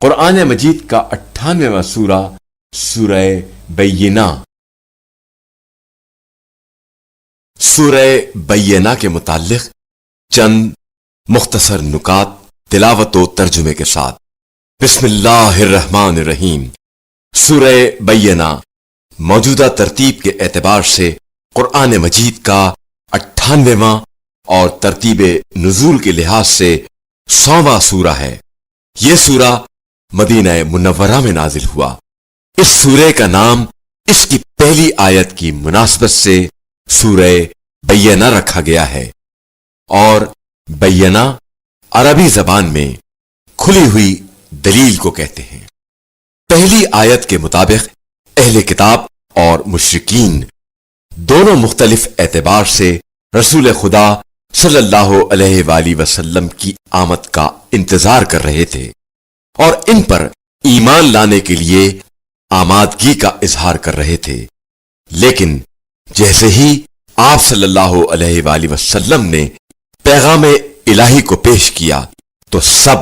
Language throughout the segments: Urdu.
قرآن مجید کا 98واں سورہ سورہ بینہ۔ سورہ بینہ کے متعلق چند مختصر نکات تلاوت و ترجمے کے ساتھ۔ بسم اللہ الرحمن الرحیم۔ سورہ بینہ موجودہ ترتیب کے اعتبار سے قرآن مجید کا 98واں اور ترتیب نزول کے لحاظ سے 100واں سورہ ہے۔ یہ سورہ مدینہ منورہ میں نازل ہوا۔ اس سورہ کا نام اس کی پہلی آیت کی مناسبت سے سورہ بینہ رکھا گیا ہے، اور بینہ عربی زبان میں کھلی ہوئی دلیل کو کہتے ہیں۔ پہلی آیت کے مطابق اہل کتاب اور مشرکین دونوں مختلف اعتبار سے رسول خدا صلی اللہ علیہ وآلہ وسلم کی آمد کا انتظار کر رہے تھے اور ان پر ایمان لانے کے لیے آمادگی کا اظہار کر رہے تھے، لیکن جیسے ہی آپ صلی اللہ علیہ وآلہ وسلم نے پیغام الہی کو پیش کیا تو سب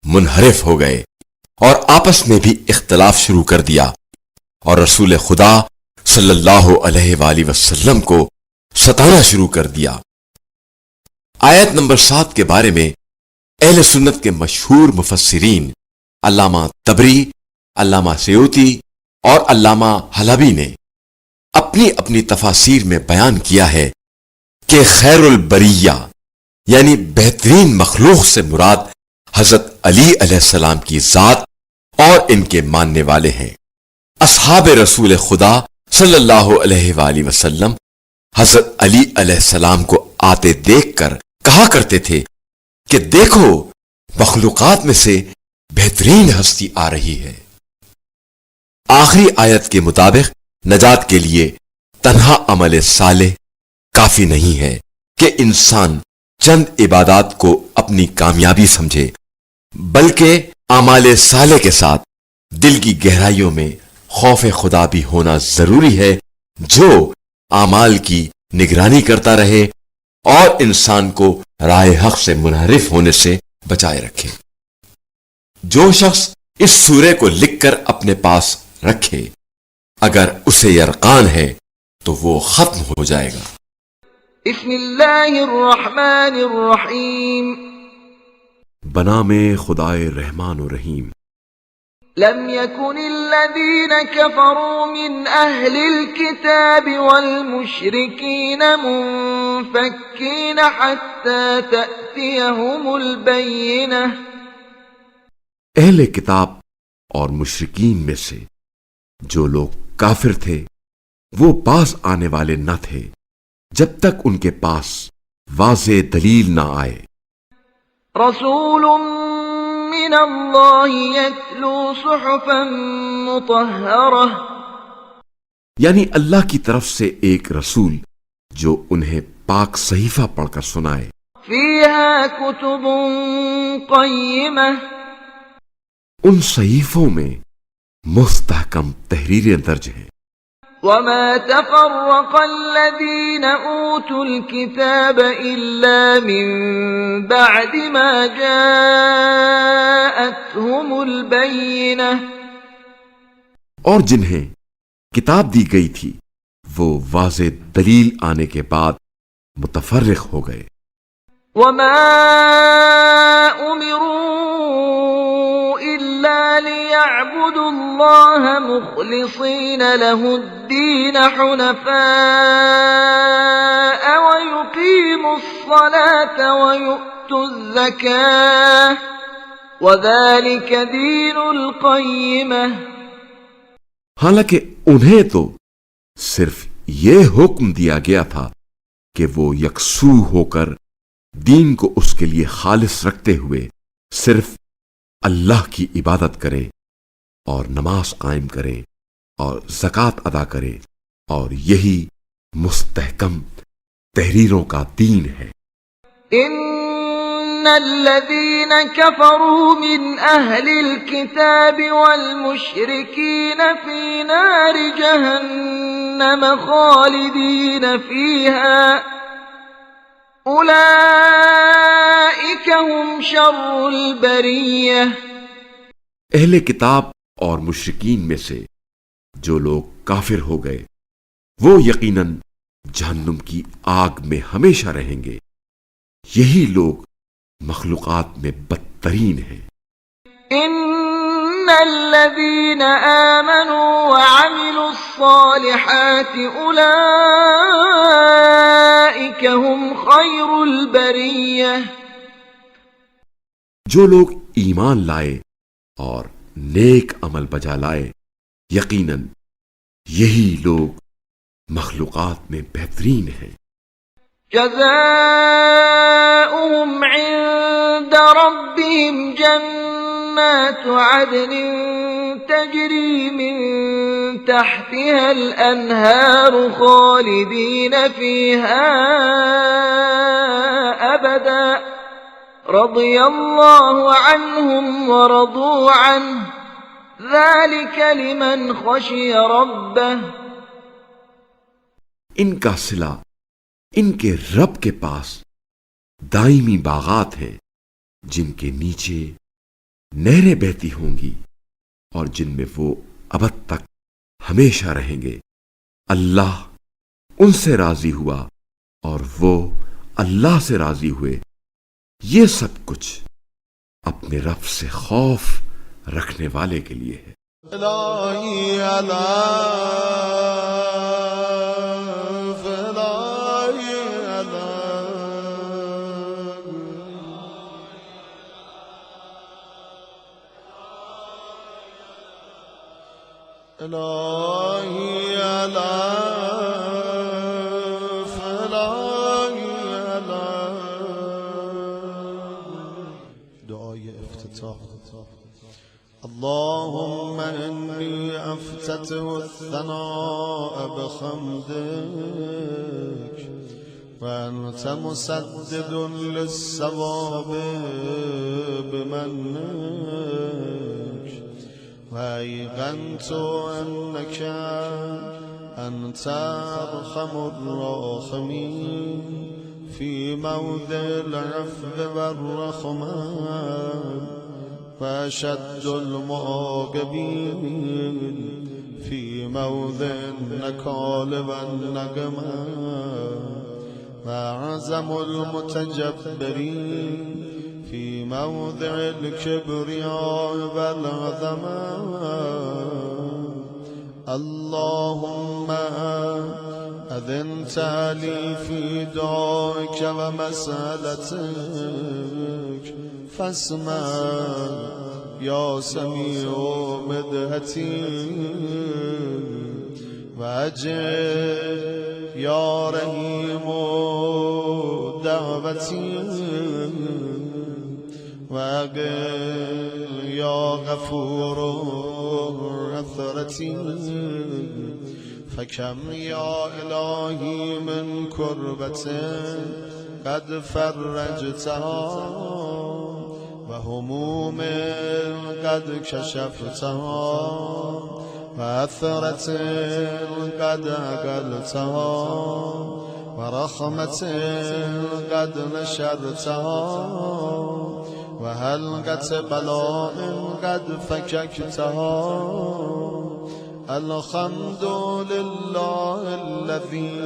منحرف ہو گئے اور آپس میں بھی اختلاف شروع کر دیا اور رسول خدا صلی اللہ علیہ وآلہ وسلم کو ستانا شروع کر دیا۔ آیت نمبر 7 کے بارے میں اہل سنت کے مشہور مفسرین علامہ طبری، علامہ سیوطی اور علامہ حلبی نے اپنی اپنی تفاسیر میں بیان کیا ہے کہ خیر البریہ یعنی بہترین مخلوق سے مراد حضرت علی علیہ السلام کی ذات اور ان کے ماننے والے ہیں۔ اصحاب رسول خدا صلی اللہ علیہ وآلہ وسلم حضرت علی علیہ السلام کو آتے دیکھ کر کہا کرتے تھے کہ دیکھو مخلوقات میں سے بہترین ہستی آ رہی ہے۔ آخری آیت کے مطابق نجات کے لیے تنہا عمل صالح کافی نہیں ہے کہ انسان چند عبادات کو اپنی کامیابی سمجھے، بلکہ اعمال صالح کے ساتھ دل کی گہرائیوں میں خوف خدا بھی ہونا ضروری ہے، جو اعمال کی نگرانی کرتا رہے اور انسان کو راہ حق سے منحرف ہونے سے بچائے رکھے۔ جو شخص اس سورے کو لکھ کر اپنے پاس رکھے، اگر اسے یرقان ہے تو وہ ختم ہو جائے گا۔ بسم اللہ الرحمن الرحیم۔ بنام خدائے رحمان و رحیم۔ لم يكن الذين كفروا من أهل الكتاب والمشركين منفكين حتى تأتيهم البينة۔ اہل کتاب اور مشرکین میں سے جو لوگ کافر تھے وہ باز آنے والے نہ تھے جب تک ان کے پاس واضح دلیل نہ آئے۔ رسول من اللہ یتلو صحفا مطہرہ، یعنی اللہ کی طرف سے ایک رسول جو انہیں پاک صحیفہ پڑھ کر سنائے۔ فیہا کتب قیمہ، ان صحیفوں میں مستحکم تحریریں درج ہیں۔ وما تفرق الذين اوتوا الكتاب الا من بعد ما جاءتهم البينة، اور جنہیں کتاب دی گئی تھی وہ واضح دلیل آنے کے بعد متفرق ہو گئے۔ وما امروا الا ليعبدوا الله مخلصين له الدين حنفاء ويقيموا الصلاة ويؤتوا الزكاة وذلك دين القيمة۔ حالانکہ انہیں تو صرف یہ حکم دیا گیا تھا کہ وہ یکسو ہو کر دین کو اس کے لیے خالص رکھتے ہوئے صرف اللہ کی عبادت کرے اور نماز قائم کرے اور زکوٰۃ ادا کرے، اور یہی مستحکم تحریروں کا دین ہے۔ ان الذين كفروا من اهل الكتاب والمشركين في نار جهنم خالدين فيها اولئك هم شر البرية۔ اہل کتاب اور مشرکین میں سے جو لوگ کافر ہو گئے وہ یقیناً جہنم کی آگ میں ہمیشہ رہیں گے، یہی لوگ مخلوقات میں بدترین ہیں۔ ان الذين آمنوا وعملوا الصالحات اولئك هم خير البرية، جو لوگ ایمان لائے اور نیک عمل بجا لائے یقیناً یہی لوگ مخلوقات میں بہترین ہیں۔ جزاؤهم عند ربهم جنات عدن تجري من تحتها الأنهار خالدين فيها أبدا رضي الله عنهم ورضوا عنه ذلك لمن خشي ربه۔ ان کا صلہ ان کے رب کے پاس دائمی باغات ہیں جن کے نیچے نہریں بہتی ہوں گی اور جن میں وہ ابد تک ہمیشہ رہیں گے۔ اللہ ان سے راضی ہوا اور وہ اللہ سے راضی ہوئے۔ یہ سب کچھ اپنے رب سے خوف رکھنے والے کے لیے ہے۔ اللهم إني أفتتح الثناء بحمدك وأنت مسدد للصواب بمنك وأيقنت أنك أنت أرحم الراحمين في موضع العفو والرحمن وأشد المعاقبين في موضع النكال والنقمة وأعظم المتجبرين في موضع الكبرياء والعظمة۔ اللهم أذنت لي في دعائك ومسألتك فاسمع يا سميع مدحتي وأجب يا رحيم دعوتي وأقل يا غفور عثرتي فكم يا إلهي من كربة قد فرجتها وهموم قد كشفتها وأثرة قد أقلتها ورحمة قد نشرتها وهلقة بلاء قد فككتها۔ الحمد لله الذي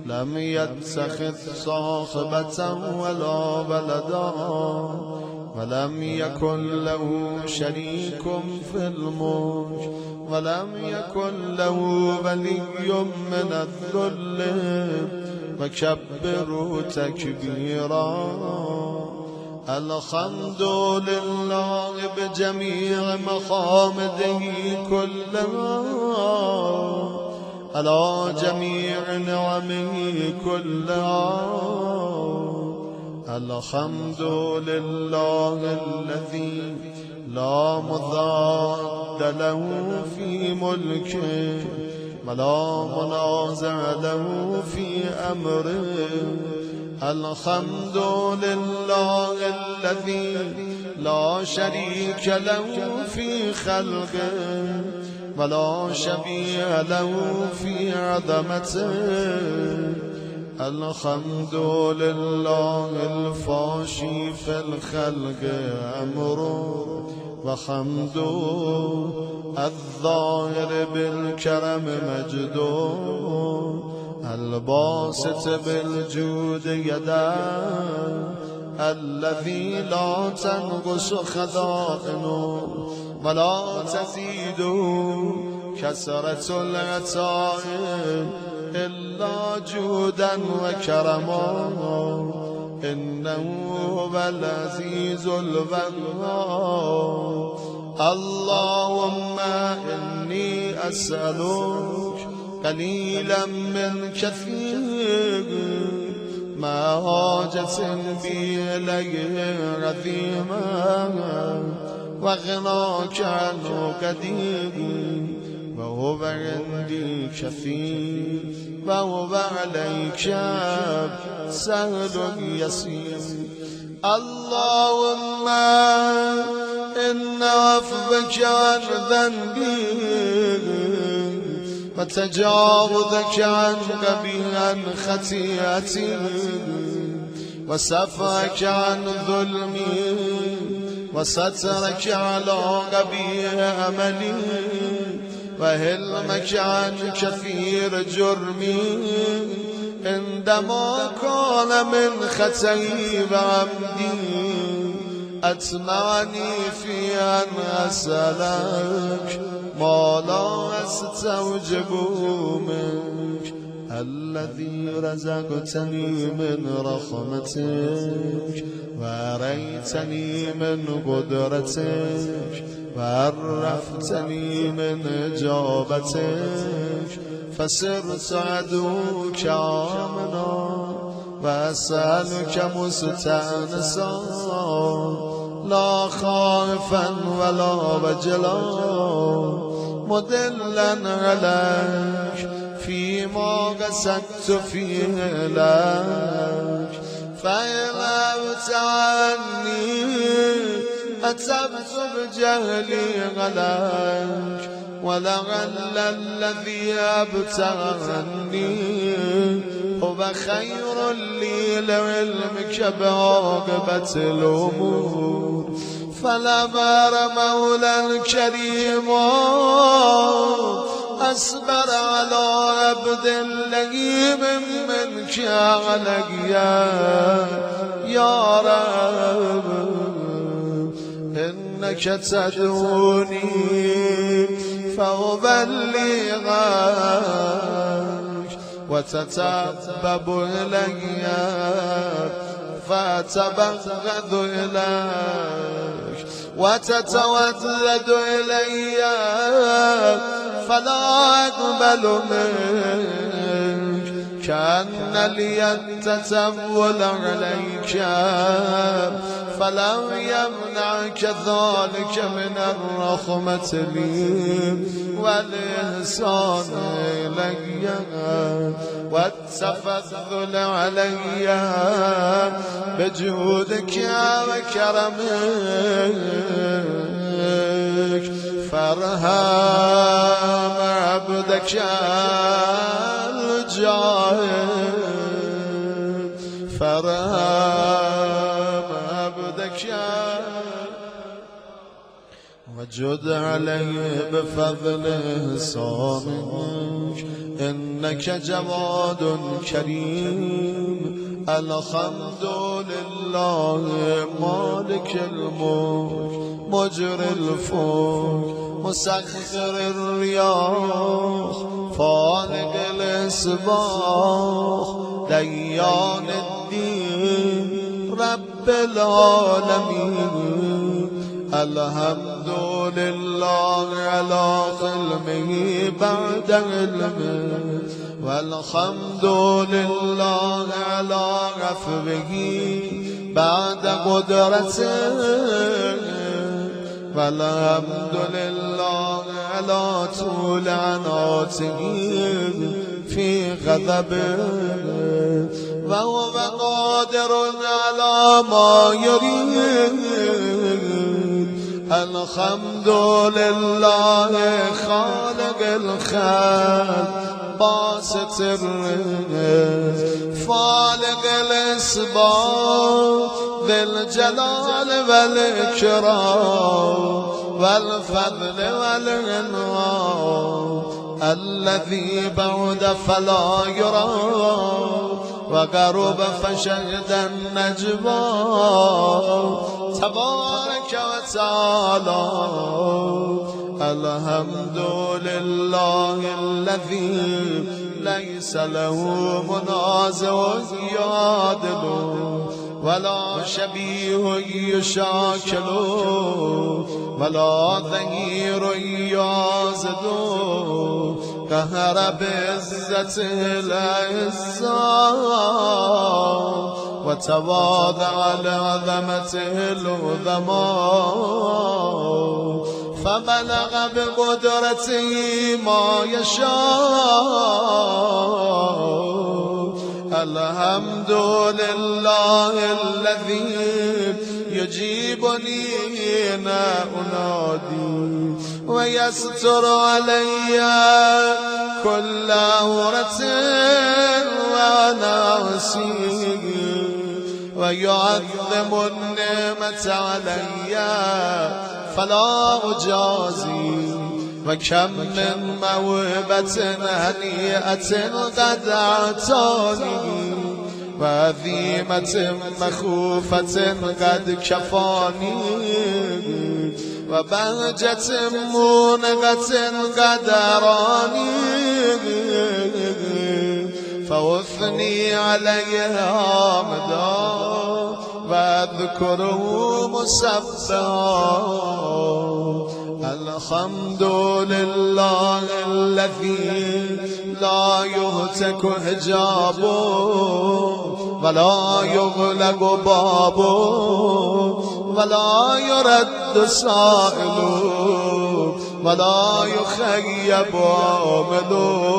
لم يتخذ صاحبة ولا ولدا ولم يكن له شريك في الملك ولم يكن له ولي من الذل وكبره تكبيرا۔ الحمد لله بجميع محامده كلها على جميع نعمه كلها۔ الحمد لله الذي لا مضاد له في ملكه ولا منازع له في أمره۔ الحمد لله الذي لا شريك له في خلقه ولا شبيه له في عظمته۔ الحمد لله الفاشي في الخلق أمره وحمده الظاهر بالكرم مجده الباسط بالجود يده الذي لا تنقص خزائنه ولا تزيد كثرة العطاء إلا جودا وكرما إنه هو العزيز الوهاب اللهم إني أسألك قليلا من كثير ما حاجة بي إليه عظيما وغناك عنه قدير وهو عندي كثير وهو عليك سهل يسير اللهم إن عفوك عن ذنبي وتجاوزك عنك عن خطيئتي وصفحك عن ظلمي وسترك على قبيح أملي وهلمك عن كثير جرمي عندما كان من خطئي وعمدي أتمعني في أن أسألك ما لا أستوجب منك الذي رزقتني من رحمتك وأريتني من قدرتك وعرفتني من إجابتك فصرت عدوك آمنا وأسألك مستأنسا لا خائفا ولا وجلا مدلا عليك فيما قصدت فيه لك فإن أبت عني أتبت بجهلي عليك ولعل الذي أبت عني هو خير لي لعلمك بعاقبة الأمور فلما رمولا الكريما أصبر على عبد لئيم منك علي يا رب إنك تدعوني فأبلغك وتتبب إلي فأتبغض إليك وتتودد إلي فلا أقبل منك كأن لي التتول عليك فلم يمنعك ذلك من الرحمة لي والإحسان إلي والتفضل علي بجودك وكرمك فارحم عبدك الجاهل فارحم عبدك وجد عليه بفضل إحسانك إنك جواد كريم الحمد لله مالك الملك مجري الفلك مسخر الرياح فالق الإصباح ديان الدين رب العالمين الحمد لله على علمه بعد علمه والحمد لله على عفوه بعد قدرته والحمد لله على طول عناته في غضبه وهو قادر على ما يريد الحمد لله خالق الخلق باسط الرزق فالق الاسباب ذي الجلال والإكرام والفضل والعنوان الذي بعد فلا يرى وقرب فشهد النجوى تبارك وتعالى الحمد لله الذي ليس له منازع يعادل ولا شبيه يشاكل ولا ظهير يعازد قهر بعزته الأعزاء وتواضع لعظمته العظماء فبلغ بقدرته ما يشاء الحمد لله الذي يجيبني حين أنادي ويستر علي كل عورة وأنا أسير ويعظم النعمة علي فلا أجازي وكم من موهبة هنيئة قد أعطاني وعظيمة مخوفة قد كفاني وبهجة مونغة قد أراني فأثني عليها مدى واذكره مسبحا الحمد لله الذي لا يهتك حجابه ولا يغلق بابه ولا يرد سائله ولا يخيب عامله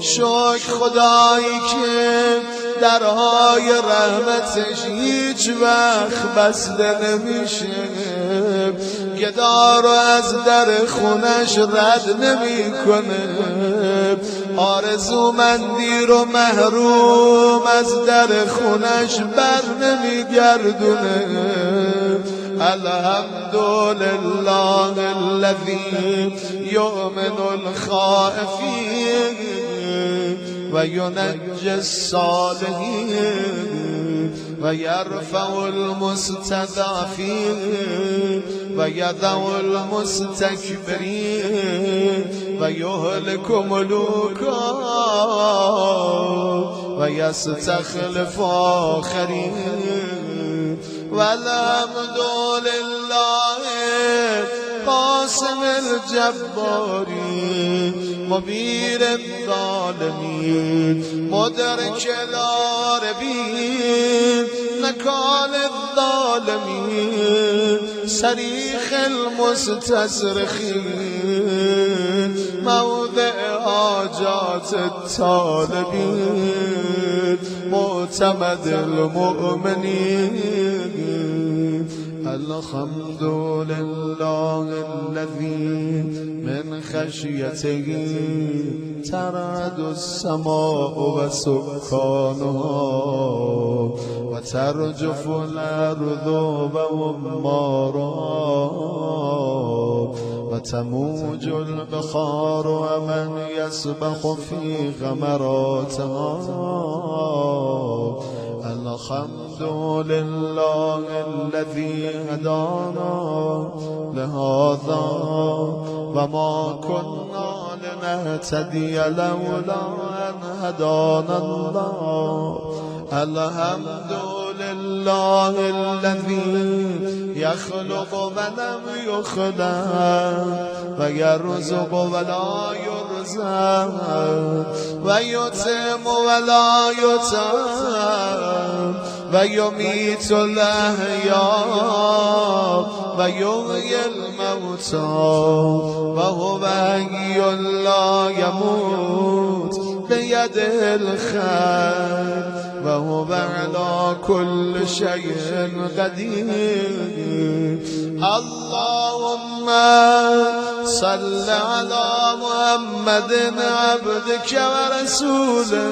شکر خدایی که درهای رحمتش هیچ وقت بسته نمیشه گدا رو از در خونش رد نمیکنه آرزومندی رو محروم از در خونش بر نمیگردونه الحمد لله الذي يؤمن الخائفين وينجي الصالحين ويرفع المستضعفين ويدع المستكبرين ويهلك ملوكا ويستخلف آخرين والحمد لله قاسم الجبارين مبير الظالمين مدرك العاربين نكال الظالمين صريخ المستصرخين موضع حاجات الطالبين معتمد المؤمنين الحمد لله الذي من خشيته ترعد السماء وسكانها وترجف الأرض وأمارها وتموج البحار ومن يسبح في غمراتها الحمد لله الذي هدانا لهذا وما كنا لنهتدي لولا أن هدانا الله الحمد لله الذي يخلق ولم يخلق ويرزق ولا يرزق ويتم ولا يتم ويميت الأحياء ويحيي الموتى وهو حي لا يموت بيده الخير وهو على كل شيء قدير. اللهم صل على محمد عبدك ورسولك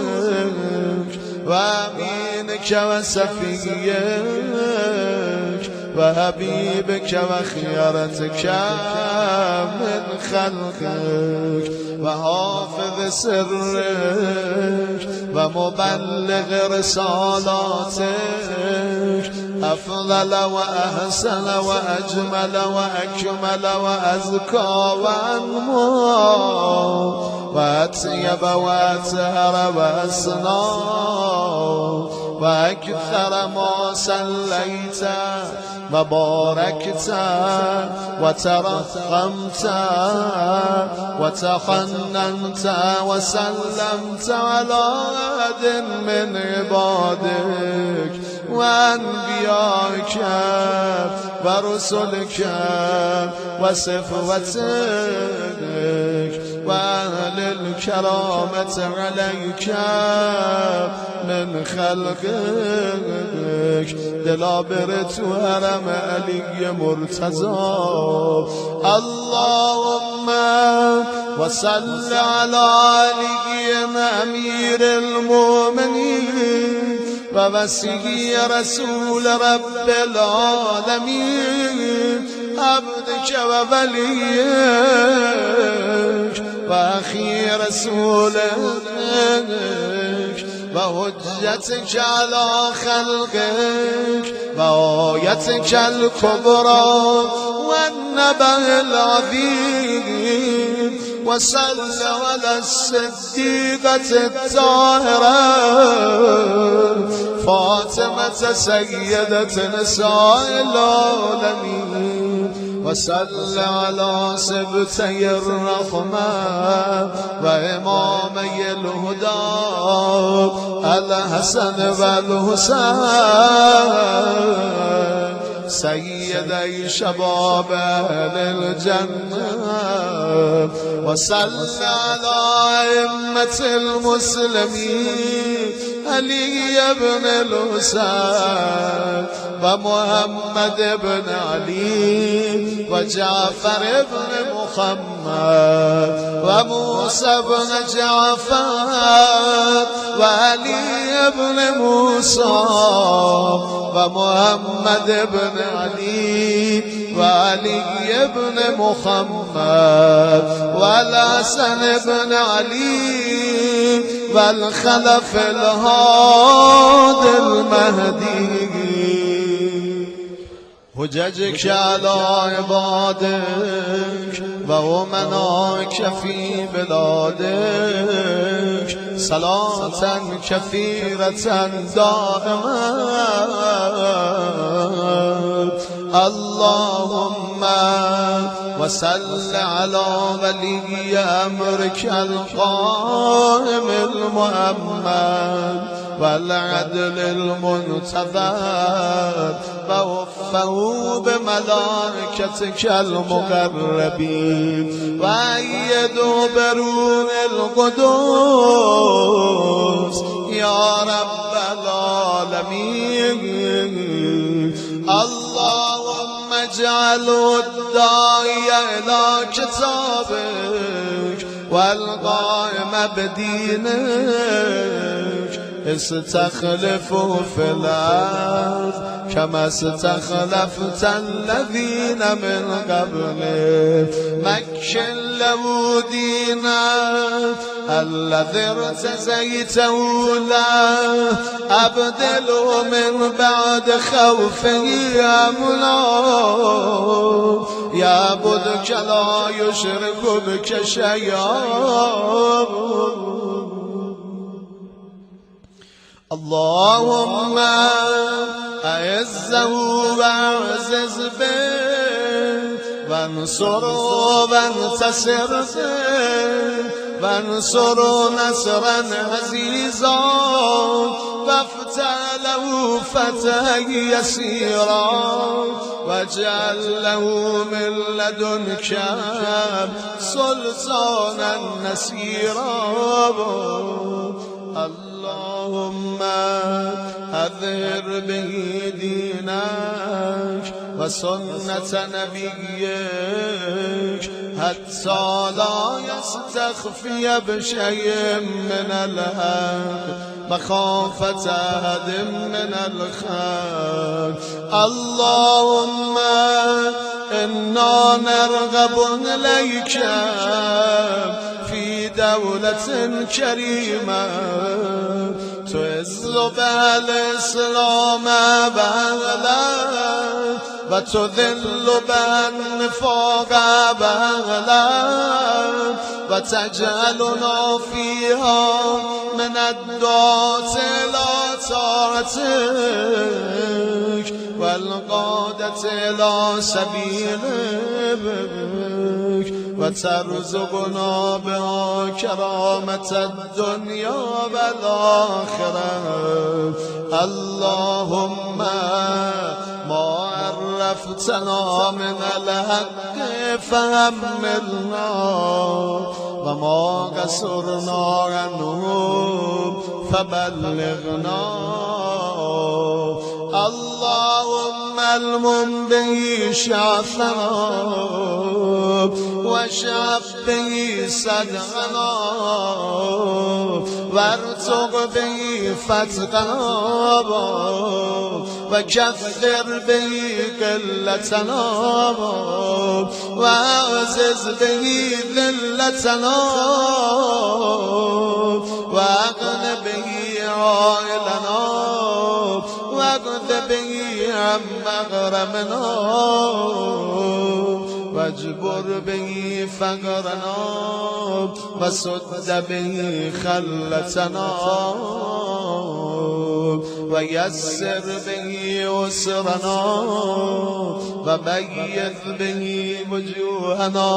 وأمينك وسفيك وحبيبك وخيرتك من خلقك وحافظ سرك ومبلغ رسالاتك أفضل وأحسن وأجمل وأكمل وأزكى وأنمى وأطيب وأطهر وأسنى وأكثر ما صليت وباركت وترحمت وتحننت وسلمت على أحد من عبادك وأنبيائك ورسلك وصفوتك وأهل الكرامة عليك من خلقك دلابرت وهرم علي مرتضى. اللهم وصل على علي أمير المؤمنين ووسيء رسول رب العالمين عبدك ووليك وأخي رسولك وحجتك على خلقك وآيتك الكبرى والنبأ العظيم. وصل على الصديقة الطاهرة فاطمة سيدة نساء العالمين. وصل على سبتي الرحمة وإمامي الهدى الحسن والحسين سيدي شباب أهل الجنة. وصل على أئمة المسلمين علي بن الحسين ومحمد بن علي وجعفر بن محمد وموسى بن جعفر وعلي بن موسى ومحمد بن علي وعلي بن محمد والحسن بن علي والخلف الهادي المهدي. حججك على عبادك وأمناك في بلادك صلاة كثيرة دائمة. اللهم وصل على ولي أمرك القائم المؤمن والعدل المنتظر ووفه بملائكتك المقربين وأيده برون القدوس يا رب العالمين. اللهم اجعله الداعي إلى كتابك والقائم بدينك استخلفوا في الأرض كما استخلفت الذين من قبله مكن له دينك الذي ارتزيته له أبدله من بعد خوفه أمنا يعبدك لا يشرك بك شيئا. اللهم أعزه وأعزز به وانصره وانتصر به وانصر نصرا عزيزا وافتح له فتحا يسيرا واجعل له من لدنك سلطانا نصيرا. الله اللهم أظهر به دينك وسنة نبيك حتى لا يستخفي بشيء من الحق مخافة أحد من الخلق. اللهم إنا نرغب إليك في دولة كريمة تعز بها الإسلام بأهله وتذل بها النفاق بأهله وتجعلنا فيها من الدعاة إلى طاعتك والقادة إلى سبيلك وترزقنا بها كرامة الدنيا والآخرة. اللهم ما عرفتنا من الحق فحملنا وما قصرنا عنه فبلغنا. اللهم المن به شعثنا وشعب به صدقنا وارزق به فتقنا وكثر به قلتنا وأعزز به ذلتنا وأغن به عائلنا واقض به عن مغرمنا واجبر به فقرنا وسد به خلتنا ويسر به يسرنا وبيض به وجوهنا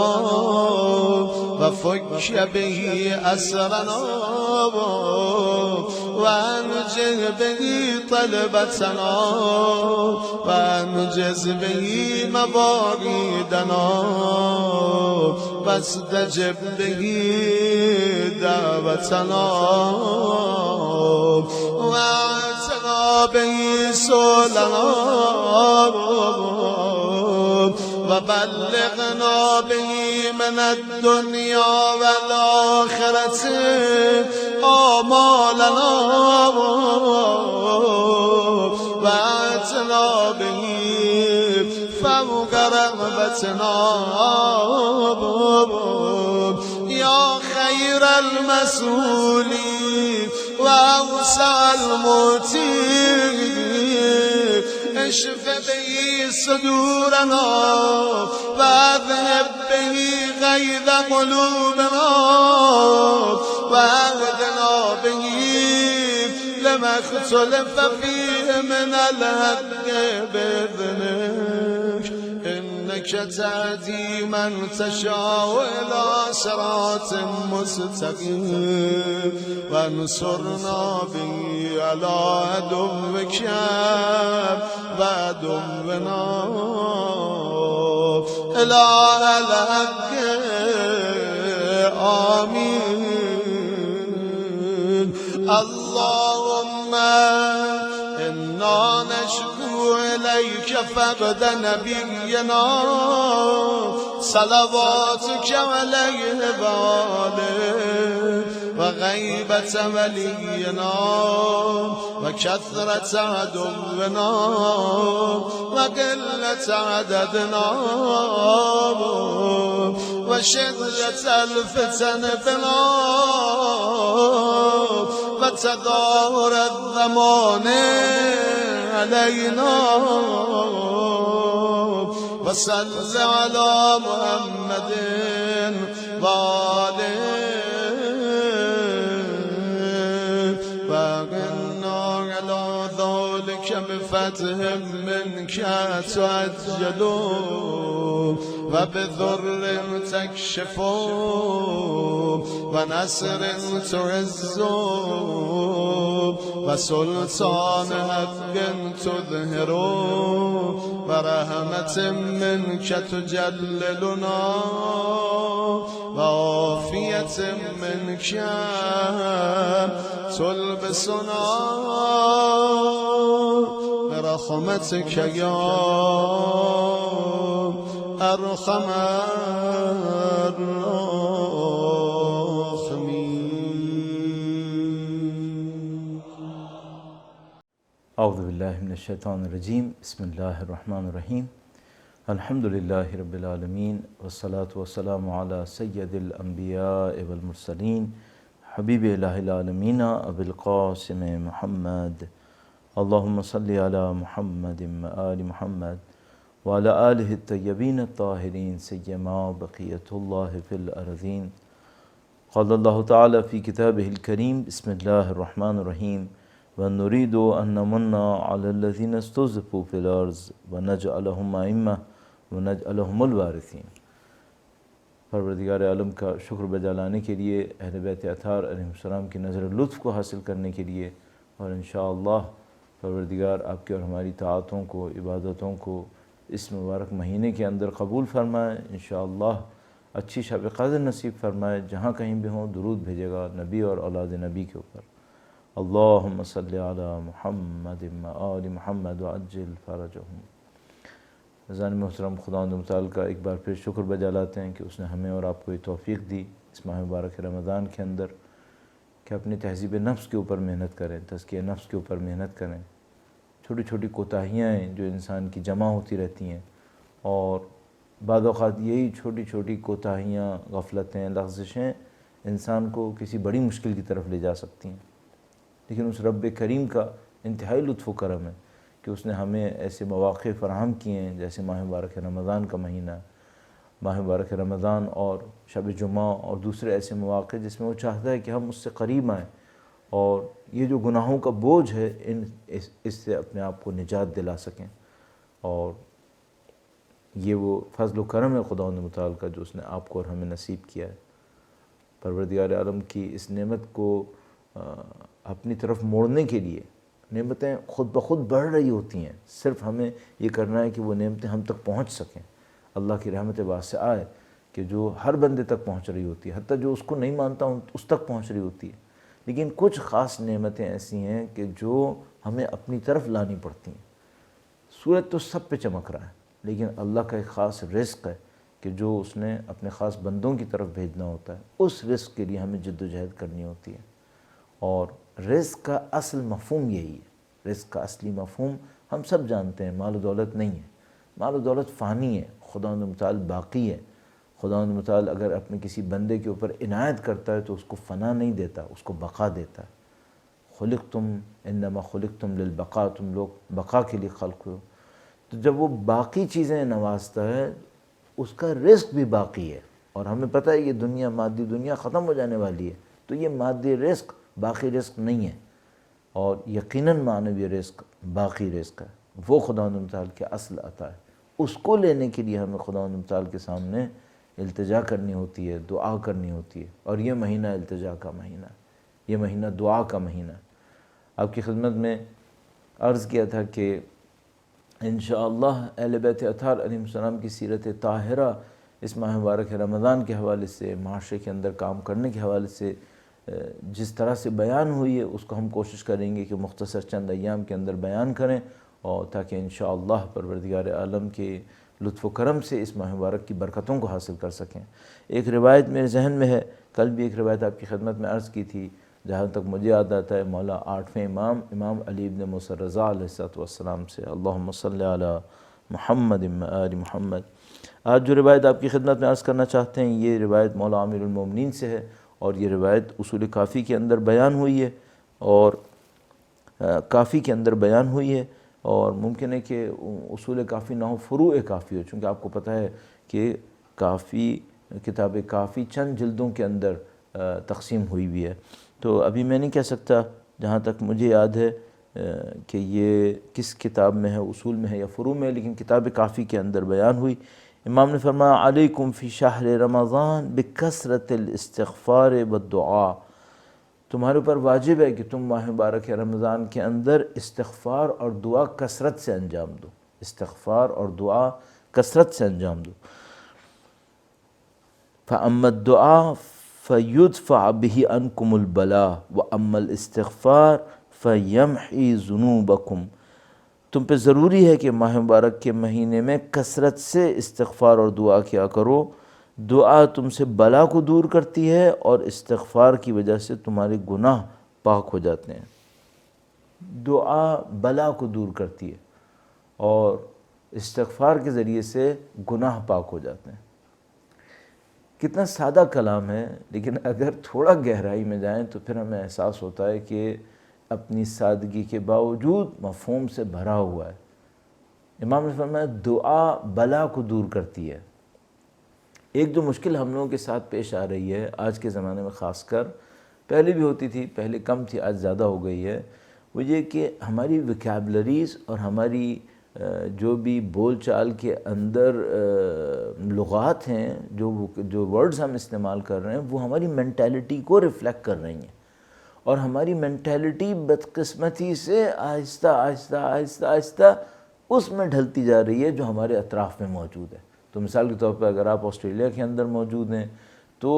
وفك به أسرنا وأنجز به طلبتنا وأنجز به مواعيدنا واستجب به دعوتنا واعتنا به سؤلنا وبلغنا به من الدنيا والآخرة آمالنا وأتنا به فوق رغبتنا يا خير المسؤولين وأوسع المطيع اشف به صدورنا واذهب به غيظ قلوبنا واهدنا به لما اختلف فيه من الحق بإذنك إنك تهدي من تشاء إلى صراط مستقيم وانصرنا به على عدوك وعدونا إله الحق آمين. اللهم إنا نشكو إليك فقد نبينا صلواتك عليه وآله وغيبة ولينا وكثرة عدونا وقلة عددنا وشدة الفتن بنا وتظاهر الزمان علينا وصل على محمد وآله وقنا على ذلك بفتح منك تعجل وبذر تكشف ونصر تعز وسلطان حق تظهر ورحمة منك تجللنا وعافية منك تلبسنا برحمتك يا أرحم الراحمين. اعوذ باللہ من الشیطان الرجیم. بسم اللہ الرحمن الرحیم. الحمد للہ رب العالمین والصلاة والسلام علی سید الانبیاء والمرسلین حبیب الہ العالمین ابی القاسم محمد. اللہم صلی علی محمد آل محمد وعلی آلہ الطیبین الطاہرین سیما بقیۃ اللہ فی الارضین. قال اللہ تعالی فی کتابہ الکریم بسم اللہ الرحمن الرحیم وَنُرِيدُ أَن نَّمُنَّ عَلَى الَّذِينَ اسْتُضْعِفُوا فِي الْأَرْضِ وَنَجْعَلَهُمْ أَئِمَّةً وَنَجْعَلَهُمُ الْوَارِثِينَ. پروردگار عالم کا شکر بجا لانے کے لیے، اہل بیت اطہار علیہ السلام کی نظر لطف کو حاصل کرنے کے لیے، اور انشاءاللہ پروردگار آپ کے اور ہماری طاعتوں کو، عبادتوں کو اس مبارک مہینے کے اندر قبول فرمائے. انشاءاللہ اچھی شب قدر نصیب فرمائے. جہاں کہیں بھی ہوں درود بھیجے گا نبی اور اولاد نبی کے اوپر. اللہم صلی علی محمد آل محمد وعجل فرجہم. عزیزان محترم، خداوند متعال کا ایک بار پھر شکر بجا لاتے ہیں کہ اس نے ہمیں اور آپ کو یہ توفیق دی اس ماہ مبارک رمضان کے اندر کہ اپنی تہذیب نفس کے اوپر محنت کریں، تزکیہ نفس کے اوپر محنت کریں. چھوٹی چھوٹی کوتاہیاں ہیں جو انسان کی جمع ہوتی رہتی ہیں، اور بعض اوقات یہی چھوٹی چھوٹی کوتاہیاں، غفلتیں، لغزشیں انسان کو کسی بڑی مشکل کی طرف لے جا سکتی ہیں. لیکن اس رب کریم کا انتہائی لطف و کرم ہے کہ اس نے ہمیں ایسے مواقع فراہم کیے ہیں، جیسے ماہ مبارک رمضان کا مہینہ، ماہ مبارک رمضان اور شب جمعہ اور دوسرے ایسے مواقع جس میں وہ چاہتا ہے کہ ہم اس سے قریب آئیں اور یہ جو گناہوں کا بوجھ ہے اس سے اپنے آپ کو نجات دلا سکیں. اور یہ وہ فضل و کرم ہے خداوند متعال کا جو اس نے آپ کو اور ہمیں نصیب کیا ہے. پروردگار عالم کی اس نعمت کو اپنی طرف موڑنے کے لیے نعمتیں خود بخود بڑھ رہی ہوتی ہیں. صرف ہمیں یہ کرنا ہے کہ وہ نعمتیں ہم تک پہنچ سکیں. اللہ کی رحمت واسعہ ہے کہ جو ہر بندے تک پہنچ رہی ہوتی ہے، حتیٰ جو اس کو نہیں مانتا اس تک پہنچ رہی ہوتی ہے. لیکن کچھ خاص نعمتیں ایسی ہیں کہ جو ہمیں اپنی طرف لانی پڑتی ہیں. سورج تو سب پہ چمک رہا ہے، لیکن اللہ کا ایک خاص رزق ہے کہ جو اس نے اپنے خاص بندوں کی طرف بھیجنا ہوتا ہے. اس رزق کے لیے ہمیں جد و جہد کرنی ہوتی ہے. اور رزق کا اصل مفہوم یہی ہے. رزق کا اصلی مفہوم ہم سب جانتے ہیں، مال و دولت نہیں ہے. مال و دولت فانی ہے، خداوند متعال باقی ہے. خداوند متعال اگر اپنے کسی بندے کے اوپر عنایت کرتا ہے تو اس کو فنا نہیں دیتا، اس کو بقا دیتا ہے. خلقتم انما خلقتم للبقاء، تم لوگ بقا کے لیے خلق ہو. تو جب وہ باقی چیزیں نوازتا ہے اس کا رزق بھی باقی ہے. اور ہمیں پتہ ہے یہ دنیا، مادی دنیا ختم ہو جانے والی ہے، تو یہ مادی رزق باقی رزق نہیں ہے. اور یقیناً معنوی رزق باقی رزق ہے. وہ خداوند متعال کے اصل عطا ہے. اس کو لینے کے لیے ہمیں خداوند متعال کے سامنے التجا کرنی ہوتی ہے، دعا کرنی ہوتی ہے. اور یہ مہینہ التجا کا مہینہ، یہ مہینہ دعا کا مہینہ. آپ کی خدمت میں عرض کیا تھا کہ انشاءاللہ اہل بیت اطہار علیہ السلام کی سیرت طاہرہ اس ماہ مبارک رمضان کے حوالے سے، معاشرے کے اندر کام کرنے کے حوالے سے جس طرح سے بیان ہوئی ہے، اس کو ہم کوشش کریں گے کہ مختصر چند ایام کے اندر بیان کریں، اور تاکہ انشاءاللہ پروردگار عالم کے لطف و کرم سے اس ماہ مبارک کی برکتوں کو حاصل کر سکیں. ایک روایت میرے ذہن میں ہے، کل بھی ایک روایت آپ کی خدمت میں عرض کی تھی، جہاں تک مجھے یاد آتا ہے مولا 8ویں امام علی بن موسیٰ رضا علیہ السلام سے. اللہم صلی علی محمد آل محمد. آج جو روایت آپ کی خدمت میں عرض کرنا چاہتے ہیں، یہ روایت مولا امیر المومنین سے ہے، اور یہ روایت اصول کافی کے اندر بیان ہوئی ہے، اور کافی کے اندر بیان ہوئی ہے. اور ممکن ہے کہ اصول کافی نہ ہو، فروع کافی ہو، چونکہ آپ کو پتہ ہے کہ کتاب کافی چند جلدوں کے اندر تقسیم ہوئی بھی ہے. تو ابھی میں نہیں کہہ سکتا جہاں تک مجھے یاد ہے کہ یہ کس کتاب میں ہے، اصول میں ہے یا فروع میں ہے، لیکن کتاب کافی کے اندر بیان ہوئی. امام نے فرمایا علیکم فی شہر رمضان بکثرت الاستغفار والدعاء، تمہارے اوپر واجب ہے کہ تم ماہ مبارک رمضان کے اندر استغفار اور دعا کثرت سے انجام دو. استغفار اور دعا کثرت سے انجام دو. فَأَمَّا الدُّعَاء فیدفع بہ عنکم البلا واما الاستغفار فیمحی ذنوبکم، تم پہ ضروری ہے کہ ماہ مبارک کے مہینے میں کثرت سے استغفار اور دعا کیا کرو۔ دعا تم سے بلا کو دور کرتی ہے اور استغفار کی وجہ سے تمہارے گناہ پاک ہو جاتے ہیں۔ دعا بلا کو دور کرتی ہے اور استغفار کے ذریعے سے گناہ پاک ہو جاتے ہیں۔ کتنا سادہ کلام ہے، لیکن اگر تھوڑا گہرائی میں جائیں تو پھر ہمیں احساس ہوتا ہے کہ اپنی سادگی کے باوجود مفہوم سے بھرا ہوا ہے۔ امام نے فرمایا دعا بلا کو دور کرتی ہے۔ ایک جو مشکل ہم لوگوں کے ساتھ پیش آ رہی ہے آج کے زمانے میں، خاص کر پہلے بھی ہوتی تھی، پہلے کم تھی، آج زیادہ ہو گئی ہے، وہ یہ کہ ہماری ویکیبلریز اور ہماری جو بھی بول چال کے اندر لغات ہیں، جو ورڈز ہم استعمال کر رہے ہیں، وہ ہماری مینٹیلٹی کو ریفلیکٹ کر رہی ہیں، اور ہماری مینٹیلٹی بدقسمتی سے آہستہ آہستہ آہستہ آہستہ اس میں ڈھلتی جا رہی ہے جو ہمارے اطراف میں موجود ہے۔ تو مثال کے طور پر اگر آپ آسٹریلیا کے اندر موجود ہیں تو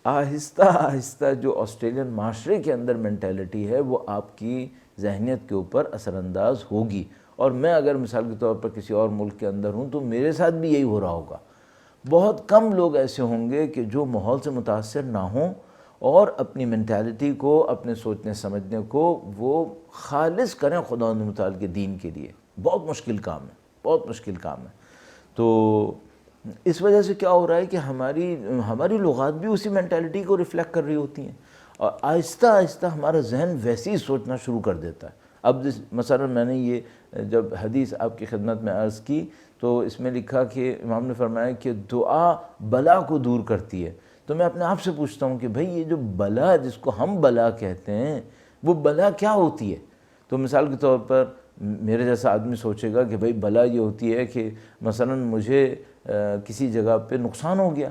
آہستہ آہستہ جو آسٹریلین معاشرے کے اندر مینٹیلٹی ہے وہ آپ کی ذہنیت کے اوپر اثر انداز ہوگی، اور میں اگر مثال کے طور پر کسی اور ملک کے اندر ہوں تو میرے ساتھ بھی یہی ہو رہا ہوگا۔ بہت کم لوگ ایسے ہوں گے کہ جو ماحول سے متاثر نہ ہوں اور اپنی مینٹیلٹی کو، اپنے سوچنے سمجھنے کو وہ خالص کریں خدا متعال کے دین کے لیے۔ بہت مشکل کام ہے، بہت مشکل کام ہے۔ تو اس وجہ سے کیا ہو رہا ہے کہ ہماری لغات بھی اسی مینٹیلٹی کو ریفلیکٹ کر رہی ہوتی ہیں، اور آہستہ آہستہ ہمارا ذہن ویسے ہی سوچنا شروع کر دیتا ہے۔ اب مثلا میں نے یہ جب حدیث آپ کی خدمت میں عرض کی تو اس میں لکھا کہ امام نے فرمایا کہ دعا بلا کو دور کرتی ہے، تو میں اپنے آپ سے پوچھتا ہوں کہ بھئی یہ جو بلا، جس کو ہم بلا کہتے ہیں، وہ بلا کیا ہوتی ہے؟ تو مثال کے طور پر میرے جیسا آدمی سوچے گا کہ بھئی بلا یہ ہوتی ہے کہ مثلا مجھے کسی جگہ پہ نقصان ہو گیا،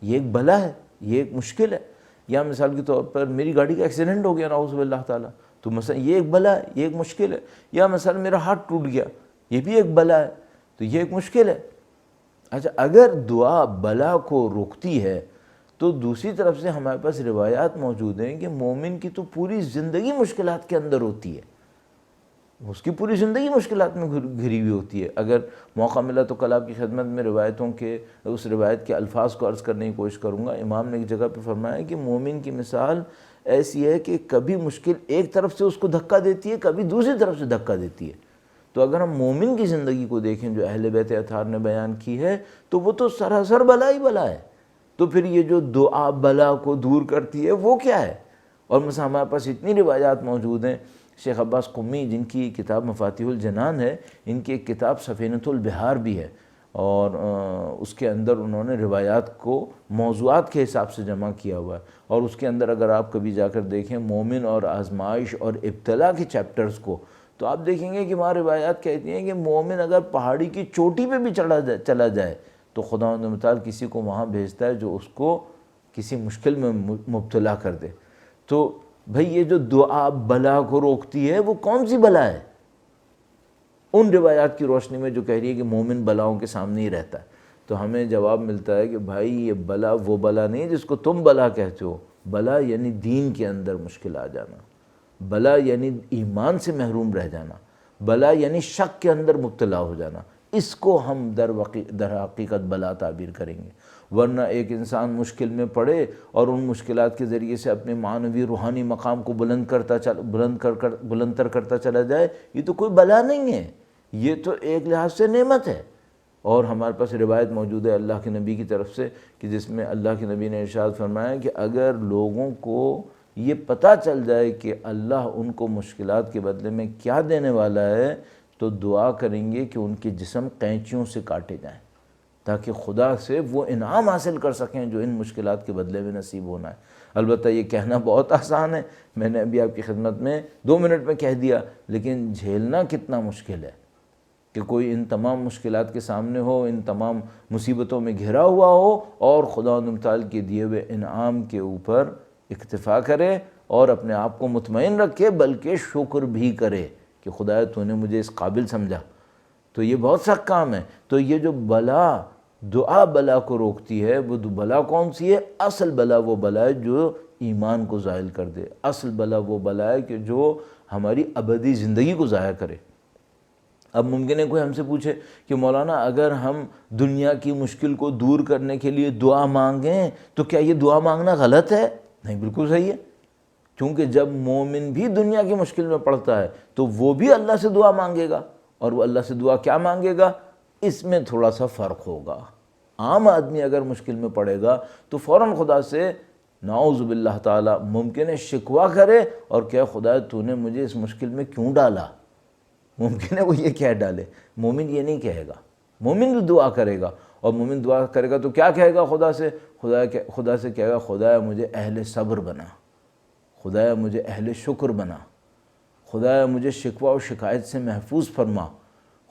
یہ ایک بلا ہے، یہ ایک مشکل ہے۔ یا مثال کے طور پر میری گاڑی کا ایکسیڈنٹ ہو گیا نعوذ باللہ تعالیٰ، تو مثلا یہ ایک بلا ہے، یہ ایک مشکل ہے۔ یا مثلا میرا ہاتھ ٹوٹ گیا، یہ بھی ایک بلا ہے، تو یہ ایک مشکل ہے۔ اچھا، اگر دعا بلا کو روکتی ہے تو دوسری طرف سے ہمارے پاس روایات موجود ہیں کہ مومن کی تو پوری زندگی مشکلات کے اندر ہوتی ہے، اس کی پوری زندگی مشکلات میں گھری ہوئی ہوتی ہے۔ اگر موقع ملا تو کل آپ کی خدمت میں روایتوں کے اس روایت کے الفاظ کو عرض کرنے کی کوشش کروں گا۔ امام نے ایک جگہ پہ فرمایا کہ مومن کی مثال ایسی ہے کہ کبھی مشکل ایک طرف سے اس کو دھکا دیتی ہے، کبھی دوسری طرف سے دھکا دیتی ہے۔ تو اگر ہم مومن کی زندگی کو دیکھیں جو اہل بیت اطہار نے بیان کی ہے تو وہ تو سراسر بلا ہی بلا ہے۔ تو پھر یہ جو دعا بلا کو دور کرتی ہے وہ کیا ہے؟ اور مثلا ہمارے پاس اتنی روایات موجود ہیں۔ شیخ عباس قمی جن کی کتاب مفاتیح الجنان ہے، ان کی ایک کتاب سفینۃ البحار بھی ہے، اور اس کے اندر انہوں نے روایات کو موضوعات کے حساب سے جمع کیا ہوا ہے، اور اس کے اندر اگر آپ کبھی جا کر دیکھیں مومن اور آزمائش اور ابتلا کے چیپٹرز کو، تو آپ دیکھیں گے کہ وہاں روایات کہتی ہیں کہ مومن اگر پہاڑی کی چوٹی پہ بھی چلا جائے تو خدا متعال کسی کو وہاں بھیجتا ہے جو اس کو کسی مشکل میں مبتلا کر دے۔ تو بھئی یہ جو دعا بلا کو روکتی ہے وہ کون سی بلا ہے؟ ان روایات کی روشنی میں جو کہہ رہی ہے کہ مومن بلاؤں کے سامنے ہی رہتا ہے، تو ہمیں جواب ملتا ہے کہ بھائی یہ بلا وہ بلا نہیں جس کو تم بلا کہتے ہو۔ بلا یعنی دین کے اندر مشکل آ جانا، بلا یعنی ایمان سے محروم رہ جانا، بلا یعنی شک کے اندر مبتلا ہو جانا، اس کو ہم در حقیقت بلا تعبیر کریں گے۔ ورنہ ایک انسان مشکل میں پڑے اور ان مشکلات کے ذریعے سے اپنے معنوی روحانی مقام کو بلندتر کرتا چلا جائے، یہ تو کوئی بلا نہیں ہے، یہ تو ایک لحاظ سے نعمت ہے۔ اور ہمارے پاس روایت موجود ہے اللہ کے نبی کی طرف سے کہ جس میں اللہ کے نبی نے ارشاد فرمایا کہ اگر لوگوں کو یہ پتہ چل جائے کہ اللہ ان کو مشکلات کے بدلے میں کیا دینے والا ہے تو دعا کریں گے کہ ان کے جسم قینچیوں سے کاٹے جائیں تاکہ خدا سے وہ انعام حاصل کر سکیں جو ان مشکلات کے بدلے میں نصیب ہونا ہے۔ البتہ یہ کہنا بہت آسان ہے، میں نے ابھی آپ کی خدمت میں 2 منٹ میں کہہ دیا، لیکن جھیلنا کتنا مشکل ہے کہ کوئی ان تمام مشکلات کے سامنے ہو، ان تمام مصیبتوں میں گھرا ہوا ہو اور خدا متعال کے دیے ہوئے انعام کے اوپر اکتفا کرے اور اپنے آپ کو مطمئن رکھے، بلکہ شکر بھی کرے کہ خدایا تو نے مجھے اس قابل سمجھا۔ تو یہ بہت سخت کام ہے۔ تو یہ جو بلا دعا بلا کو روکتی ہے۔ وہ بلا کون سی ہے؟ اصل بلا وہ بلا ہے جو ایمان کو زائل کر دے، اصل بلا وہ بلا ہے کہ جو ہماری ابدی زندگی کو ضائع کرے۔ اب ممکن ہے کوئی ہم سے پوچھے کہ مولانا اگر ہم دنیا کی مشکل کو دور کرنے کے لیے دعا مانگیں تو کیا یہ دعا مانگنا غلط ہے؟ نہیں، بالکل صحیح ہے، کیونکہ جب مومن بھی دنیا کی مشکل میں پڑتا ہے تو وہ بھی اللہ سے دعا مانگے گا، اور وہ اللہ سے دعا کیا مانگے گا؟ اس میں تھوڑا سا فرق ہوگا۔ عام آدمی اگر مشکل میں پڑے گا تو فوراً خدا سے نعوذ باللہ تعالی ممکن ہے شکوہ کرے اور کہ خدا تو نے مجھے اس مشکل میں کیوں ڈالا، ممکن ہے وہ یہ کہہ ڈالے۔ مومن یہ نہیں کہے گا، مومن بھی دعا کرے گا، اور مومن دعا کرے گا تو کیا کہے گا خدا سے؟ خدا سے کہے گا خدایا مجھے اہل صبر بنا، خدایا مجھے اہل شکر بنا، خدایا مجھے شکوہ و شکایت سے محفوظ فرما،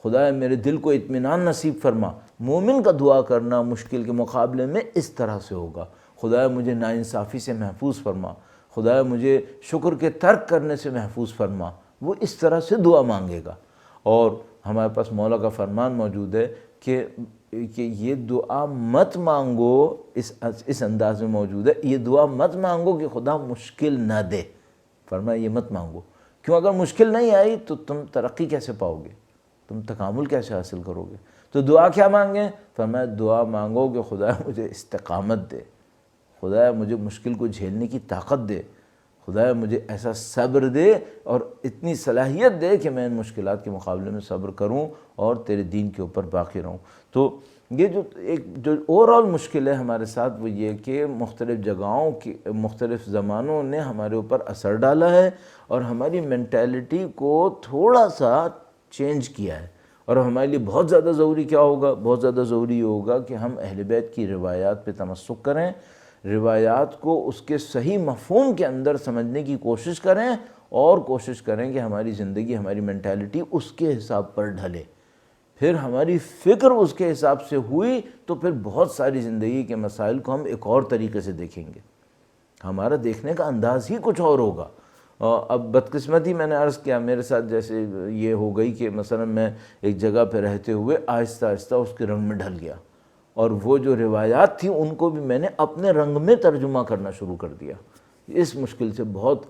خدایا میرے دل کو اطمینان نصیب فرما۔ مومن کا دعا کرنا مشکل کے مقابلے میں اس طرح سے ہوگا، خدایا مجھے ناانصافی سے محفوظ فرما، خدایا مجھے شکر کے ترک کرنے سے محفوظ فرما۔ وہ اس طرح سے دعا مانگے گا۔ اور ہمارے پاس مولا کا فرمان موجود ہے کہ یہ دعا مت مانگو، اس انداز میں موجود ہے، یہ دعا مت مانگو کہ خدا مشکل نہ دے، فرمایا یہ مت مانگو، کیوں اگر مشکل نہیں آئی تو تم ترقی کیسے پاؤ گے، تم تکامل کیسے حاصل کرو گے؟ تو دعا کیا مانگیں؟ فرمایا دعا مانگو کہ خدا مجھے استقامت دے، خدا مجھے مشکل کو جھیلنے کی طاقت دے، خدا مجھے ایسا صبر دے اور اتنی صلاحیت دے کہ میں ان مشکلات کے مقابلے میں صبر کروں اور تیرے دین کے اوپر باقی رہوں۔ تو یہ جو اوورآل مشکل ہے ہمارے ساتھ وہ یہ کہ مختلف جگہوں کی مختلف زمانوں نے ہمارے اوپر اثر ڈالا ہے اور ہماری مینٹیلٹی کو تھوڑا سا چینج کیا ہے، اور ہمارے لیے بہت زیادہ ضروری کیا ہوگا؟ بہت زیادہ ضروری ہوگا کہ ہم اہل بیت کی روایات پہ تمسک کریں، روایات کو اس کے صحیح مفہوم کے اندر سمجھنے کی کوشش کریں، اور کوشش کریں کہ ہماری زندگی، ہماری مینٹیلٹی اس کے حساب پر ڈھلے۔ پھر ہماری فکر اس کے حساب سے ہوئی تو پھر بہت ساری زندگی کے مسائل کو ہم ایک اور طریقے سے دیکھیں گے، ہمارا دیکھنے کا انداز ہی کچھ اور ہوگا۔ اب بدقسمتی میں نے عرض کیا میرے ساتھ جیسے یہ ہو گئی کہ مثلا میں ایک جگہ پہ رہتے ہوئے آہستہ آہستہ اس کے رنگ میں ڈھل گیا، اور وہ جو روایات تھیں ان کو بھی میں نے اپنے رنگ میں ترجمہ کرنا شروع کر دیا۔ اس مشکل سے بہت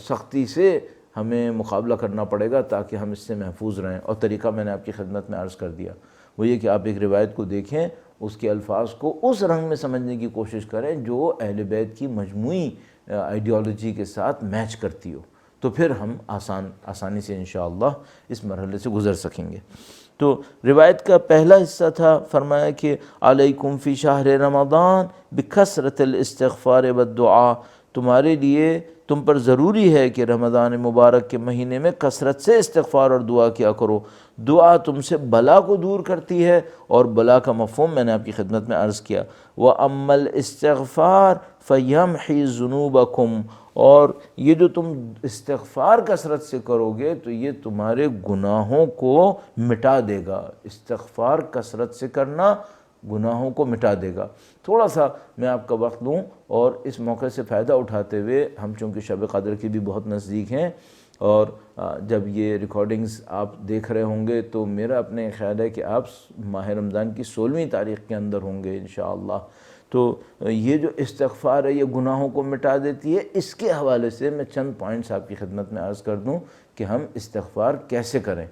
سختی سے ہمیں مقابلہ کرنا پڑے گا تاکہ ہم اس سے محفوظ رہیں، اور طریقہ میں نے آپ کی خدمت میں عرض کر دیا، وہ یہ کہ آپ ایک روایت کو دیکھیں، اس کے الفاظ کو اس رنگ میں سمجھنے کی کوشش کریں جو اہل بیت کی مجموعی آئیڈیالوجی کے ساتھ میچ کرتی ہو، تو پھر ہم آسانی سے انشاءاللہ اس مرحلے سے گزر سکیں گے۔ تو روایت کا پہلا حصہ تھا، فرمایا کہ علیکم فی شہر رمضان بکثرت الاستغفار والدعاء، تمہارے لیے تم پر ضروری ہے کہ رمضان مبارک کے مہینے میں کثرت سے استغفار اور دعا کیا کرو۔ دعا تم سے بلا کو دور کرتی ہے، اور بلا کا مفہوم میں نے آپ کی خدمت میں عرض کیا، وَأَمَّا الْإِسْتِغْفَارُ فَيَمْحِي ذُنُوبَكُمْ، اور یہ جو تم استغفار کثرت سے کرو گے تو یہ تمہارے گناہوں کو مٹا دے گا۔ استغفار کثرت سے کرنا گناہوں کو مٹا دے گا۔ تھوڑا سا میں آپ کا وقت لوں اور اس موقع سے فائدہ اٹھاتے ہوئے، ہم چونکہ شب قدر کی بھی بہت نزدیک ہیں، اور جب یہ ریکارڈنگز آپ دیکھ رہے ہوں گے تو میرا اپنے خیال ہے کہ آپ ماہ رمضان کی 16ویں تاریخ کے اندر ہوں گے انشاءاللہ۔ تو یہ جو استغفار ہے یہ گناہوں کو مٹا دیتی ہے، اس کے حوالے سے میں چند پوائنٹس آپ کی خدمت میں عرض کر دوں کہ ہم استغفار کیسے کریں۔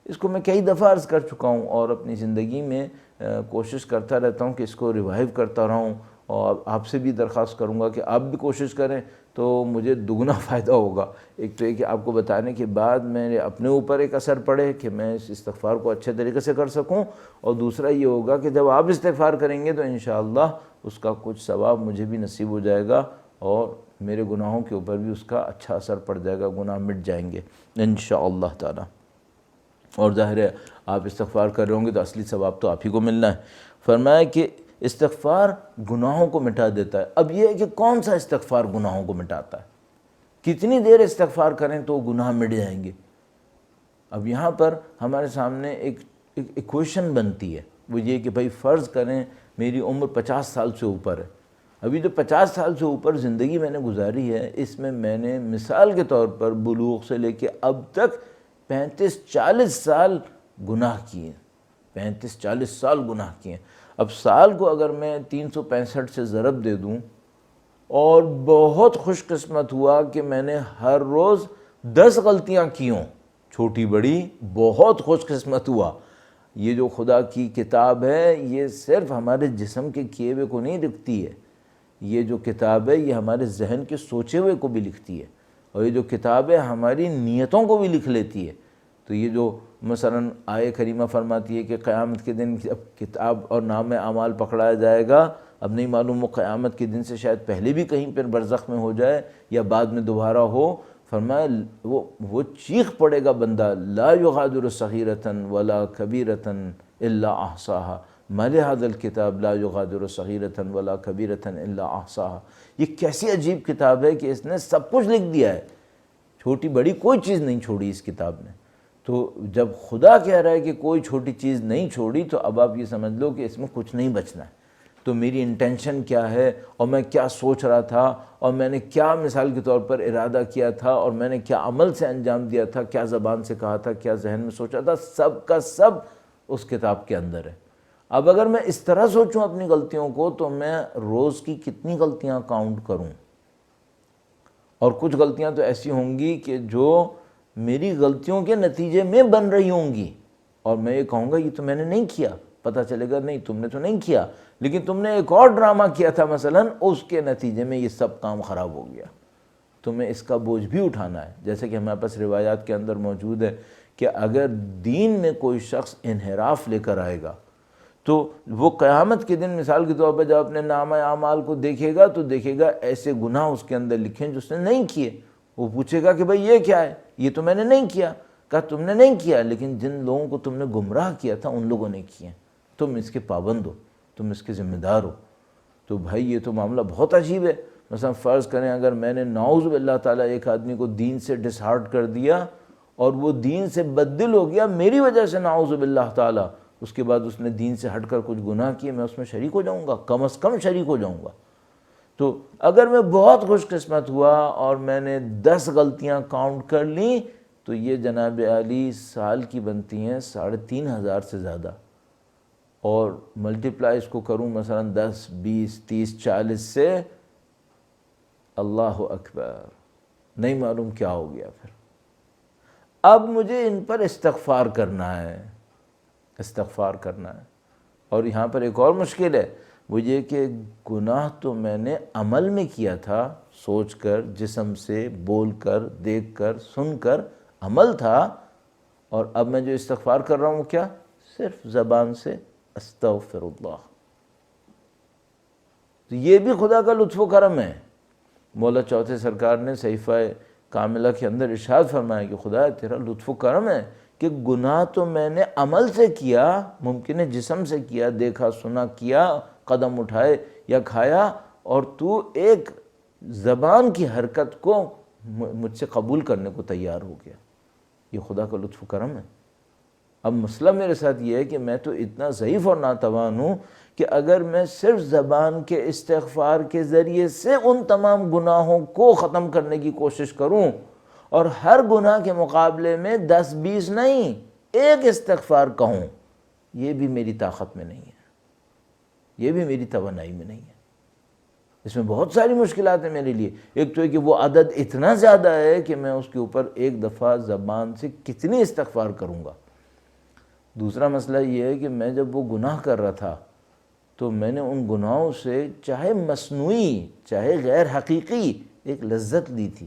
اس کو میں کئی دفعہ عرض کر چکا ہوں اور اپنی زندگی میں کوشش کرتا رہتا ہوں کہ اس کو ریوائیو کرتا رہوں، اور آپ سے بھی درخواست کروں گا کہ آپ بھی کوشش کریں تو مجھے دگنا فائدہ ہوگا۔ ایک تو یہ کہ آپ کو بتانے کے بعد میرے اپنے اوپر ایک اثر پڑے کہ میں اس استغفار کو اچھے طریقے سے کر سکوں، اور دوسرا یہ ہوگا کہ جب آپ استغفار کریں گے تو انشاءاللہ اس کا کچھ ثواب مجھے بھی نصیب ہو جائے گا، اور میرے گناہوں کے اوپر بھی اس کا اچھا اثر پڑ جائے گا، گناہ مٹ جائیں گے انشاءاللہ تعالی۔ اور ظاہر ہے آپ استغفار کر رہے ہوں گے تو اصلی ثواب تو آپ ہی کو ملنا ہے۔ فرمایا کہ استغفار گناہوں کو مٹا دیتا ہے۔ اب یہ ہے کہ کون سا استغفار گناہوں کو مٹاتا ہے؟ کتنی دیر استغفار کریں تو گناہ مٹ جائیں گے؟ اب یہاں پر ہمارے سامنے ایک ایکویشن بنتی ہے، وہ یہ کہ بھائی فرض کریں میری عمر 50 سال سے اوپر ہے، ابھی جو 50 سال سے اوپر زندگی میں نے گزاری ہے، اس میں میں نے مثال کے طور پر بلوغ سے لے کے اب تک 35-40 سال گناہ کیے، 35-40 سال گناہ کیے ہیں۔ اب سال کو اگر میں 365 سے ضرب دے دوں، اور بہت خوش قسمت ہوا کہ میں نے ہر روز 10 غلطیاں کی ہوں، چھوٹی بڑی، بہت خوش قسمت ہوا۔ یہ جو خدا کی کتاب ہے یہ صرف ہمارے جسم کے کیے ہوئے کو نہیں لکھتی ہے، یہ جو کتاب ہے یہ ہمارے ذہن کے سوچے ہوئے کو بھی لکھتی ہے، اور یہ جو کتاب ہے ہماری نیتوں کو بھی لکھ لیتی ہے۔ تو یہ جو مثلا آیہ کریمہ فرماتی ہے کہ قیامت کے دن اب کتاب اور نام اعمال پکڑایا جائے گا، اب نہیں معلوم وہ قیامت کے دن سے شاید پہلے بھی کہیں پر برزخ میں ہو جائے یا بعد میں دوبارہ ہو، فرمایا وہ چیخ پڑے گا بندہ، لا یغادر صغیرۃ ولا کبیرۃ الا احصاها ما لهذا الکتاب لا یغادر صغیرۃ ولا کبیرۃ الا احصاها۔ یہ کیسی عجیب کتاب ہے کہ اس نے سب کچھ لکھ دیا ہے، چھوٹی بڑی کوئی چیز نہیں چھوڑی اس کتاب نے۔ تو جب خدا کہہ رہا ہے کہ کوئی چھوٹی چیز نہیں چھوڑی، تو اب آپ یہ سمجھ لو کہ اس میں کچھ نہیں بچنا ہے۔ تو میری انٹینشن کیا ہے، اور میں کیا سوچ رہا تھا، اور میں نے کیا مثال کے طور پر ارادہ کیا تھا، اور میں نے کیا عمل سے انجام دیا تھا، کیا زبان سے کہا تھا، کیا ذہن میں سوچا تھا، سب کا سب اس کتاب کے اندر ہے۔ اب اگر میں اس طرح سوچوں اپنی غلطیوں کو، تو میں روز کی کتنی غلطیاں کاؤنٹ کروں، اور کچھ غلطیاں تو ایسی ہوں گی کہ جو میری غلطیوں کے نتیجے میں بن رہی ہوں گی، اور میں یہ کہوں گا یہ تو میں نے نہیں کیا، پتہ چلے گا نہیں تم نے تو نہیں کیا، لیکن تم نے ایک اور ڈرامہ کیا تھا مثلا، اس کے نتیجے میں یہ سب کام خراب ہو گیا۔ تمہیں اس کا بوجھ بھی اٹھانا ہے، جیسے کہ ہمارے پاس روایات کے اندر موجود ہے کہ اگر دین میں کوئی شخص انحراف لے کر آئے گا، تو وہ قیامت کے دن مثال کے طور پر جب اپنے نامہ اعمال کو دیکھے گا، تو دیکھے گا ایسے گناہ اس کے اندر لکھے ہیں جو اس نے نہیں کیے۔ وہ پوچھے گا کہ بھئی یہ کیا ہے، یہ تو میں نے نہیں کیا۔ کہا تم نے نہیں کیا، لیکن جن لوگوں کو تم نے گمراہ کیا تھا ان لوگوں نے کیے، تم اس کے پابند ہو، تم اس کے ذمہ دار ہو۔ تو بھائی یہ تو معاملہ بہت عجیب ہے۔ مثلا فرض کریں اگر میں نے نعوذ باللہ تعالیٰ ایک آدمی کو دین سے ڈس ہارٹ کر دیا، اور وہ دین سے بددل ہو گیا میری وجہ سے، نعوذ باللہ تعالیٰ، اس کے بعد اس نے دین سے ہٹ کر کچھ گناہ کیے، میں اس میں شریک ہو جاؤں گا، کم از کم شریک ہو جاؤں گا۔ تو اگر میں بہت خوش قسمت ہوا اور میں نے 10 غلطیاں کاؤنٹ کر لیں، تو یہ جناب عالی سال کی بنتی ہیں 3500 سے زیادہ، اور ملٹیپلائی اس کو کروں مثلا 10 20 30 40 سے، اللہ اکبر، نہیں معلوم کیا ہو گیا پھر۔ اب مجھے ان پر استغفار کرنا ہے، استغفار کرنا ہے۔ اور یہاں پر ایک اور مشکل ہے، وہ یہ کہ گناہ تو میں نے عمل میں کیا تھا، سوچ کر، جسم سے، بول کر، دیکھ کر، سن کر، عمل تھا، اور اب میں جو استغفار کر رہا ہوں کیا؟ صرف زبان سے استغفر اللہ۔ تو یہ بھی خدا کا لطف و کرم ہے۔ مولا چوتھے سرکار نے صحیفہ کاملہ کے اندر ارشاد فرمایا کہ خدا تیرا لطف و کرم ہے کہ گناہ تو میں نے عمل سے کیا، ممکن ہے جسم سے کیا، دیکھا سنا کیا، قدم اٹھائے یا کھایا، اور تو ایک زبان کی حرکت کو مجھ سے قبول کرنے کو تیار ہو گیا۔ یہ خدا کا لطف و کرم ہے۔ اب مسئلہ میرے ساتھ یہ ہے کہ میں تو اتنا ضعیف اور ناتوان ہوں کہ اگر میں صرف زبان کے استغفار کے ذریعے سے ان تمام گناہوں کو ختم کرنے کی کوشش کروں، اور ہر گناہ کے مقابلے میں 10 20 نہیں، ایک استغفار کہوں، یہ بھی میری طاقت میں نہیں ہے، یہ بھی میری توانائی میں نہیں ہے۔ اس میں بہت ساری مشکلات ہیں میرے لیے۔ ایک تو ہے کہ وہ عدد اتنا زیادہ ہے کہ میں اس کے اوپر ایک دفعہ زبان سے کتنی استغفار کروں گا۔ دوسرا مسئلہ یہ ہے کہ میں جب وہ گناہ کر رہا تھا تو میں نے ان گناہوں سے چاہے مصنوعی چاہے غیر حقیقی ایک لذت لی تھی۔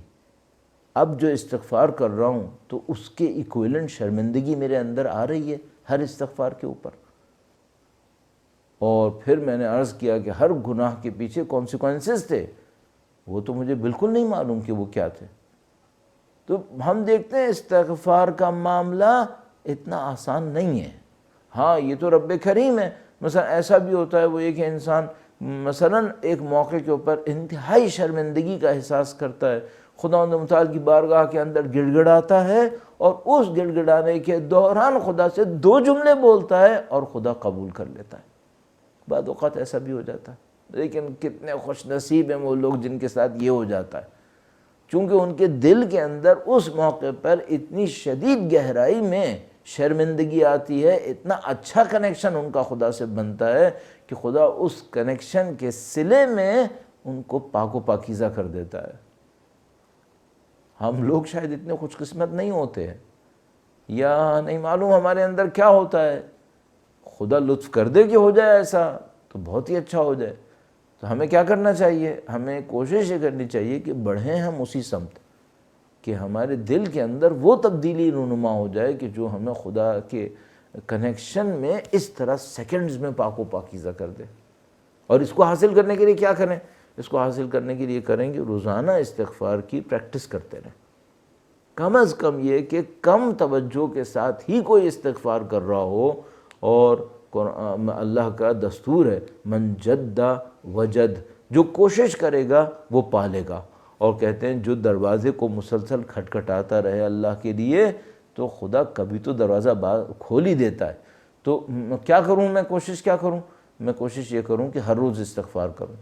اب جو استغفار کر رہا ہوں تو اس کے ایکویلنٹ شرمندگی میرے اندر آ رہی ہے ہر استغفار کے اوپر۔ اور پھر میں نے عرض کیا کہ ہر گناہ کے پیچھے کانسیکوینسز تھے، وہ تو مجھے بالکل نہیں معلوم کہ وہ کیا تھے۔ تو ہم دیکھتے ہیں استغفار کا معاملہ اتنا آسان نہیں ہے۔ ہاں یہ تو رب کریم ہے۔ مثلا ایسا بھی ہوتا ہے، وہ یہ کہ انسان مثلا ایک موقع کے اوپر انتہائی شرمندگی کا احساس کرتا ہے، خداوند متعال کی بارگاہ کے اندر گڑ گڑاتا ہے، اور اس گڑ گڑانے کے دوران خدا سے 2 جملے بولتا ہے اور خدا قبول کر لیتا ہے۔ بعض اوقات ایسا بھی ہو جاتا ہے، لیکن کتنے خوش نصیب ہیں وہ لوگ جن کے ساتھ یہ ہو جاتا ہے، چونکہ ان کے دل کے اندر اس موقع پر اتنی شدید گہرائی میں شرمندگی آتی ہے، اتنا اچھا کنیکشن ان کا خدا سے بنتا ہے کہ خدا اس کنیکشن کے صلے میں ان کو پاک و پاکیزہ کر دیتا ہے۔ ہم لوگ شاید اتنے خوش قسمت نہیں ہوتے ہیں، یا نہیں معلوم ہمارے اندر کیا ہوتا ہے، خدا لطف کر دے کہ ہو جائے ایسا تو بہت ہی اچھا ہو جائے۔ تو ہمیں کیا کرنا چاہیے؟ ہمیں کوشش یہ کرنی چاہیے کہ بڑھیں ہم اسی سمت، کہ ہمارے دل کے اندر وہ تبدیلی رونما ہو جائے کہ جو ہمیں خدا کے کنیکشن میں اس طرح سیکنڈز میں پاک و پاکیزہ کر دے۔ اور اس کو حاصل کرنے کے لیے کیا کریں؟ اس کو حاصل کرنے کے لیے کریں کہ روزانہ استغفار کی پریکٹس کرتے رہیں۔ کم از کم یہ کہ کم توجہ کے ساتھ ہی کوئی استغفار کر رہا ہو، اور اللہ کا دستور ہے من جد وجد، جو کوشش کرے گا وہ پالے گا۔ اور کہتے ہیں جو دروازے کو مسلسل کھٹکھٹاتا رہے اللہ کے لیے تو خدا کبھی تو دروازہ کھول ہی دیتا ہے۔ تو کیا کروں میں؟ کوشش کیا کروں؟ میں کوشش یہ کروں کہ ہر روز استغفار کروں۔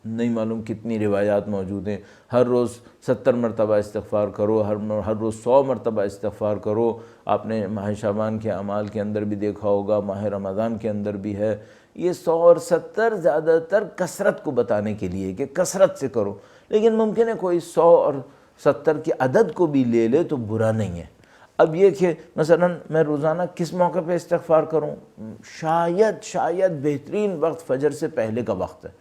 نہیں معلوم کتنی روایات موجود ہیں، ہر روز 70 مرتبہ استغفار کرو، ہر روز 100 مرتبہ استغفار کرو۔ آپ نے ماہ شعبان کے اعمال کے اندر بھی دیکھا ہوگا، ماہ رمضان کے اندر بھی ہے۔ یہ 100 اور 70 زیادہ تر کثرت کو بتانے کے لیے کہ کثرت سے کرو، لیکن ممکن ہے کوئی 100 اور 70 کی عدد کو بھی لے لے تو برا نہیں ہے۔ اب یہ کہ مثلا میں روزانہ کس موقع پہ استغفار کروں؟ شاید بہترین وقت فجر سے پہلے کا وقت ہے۔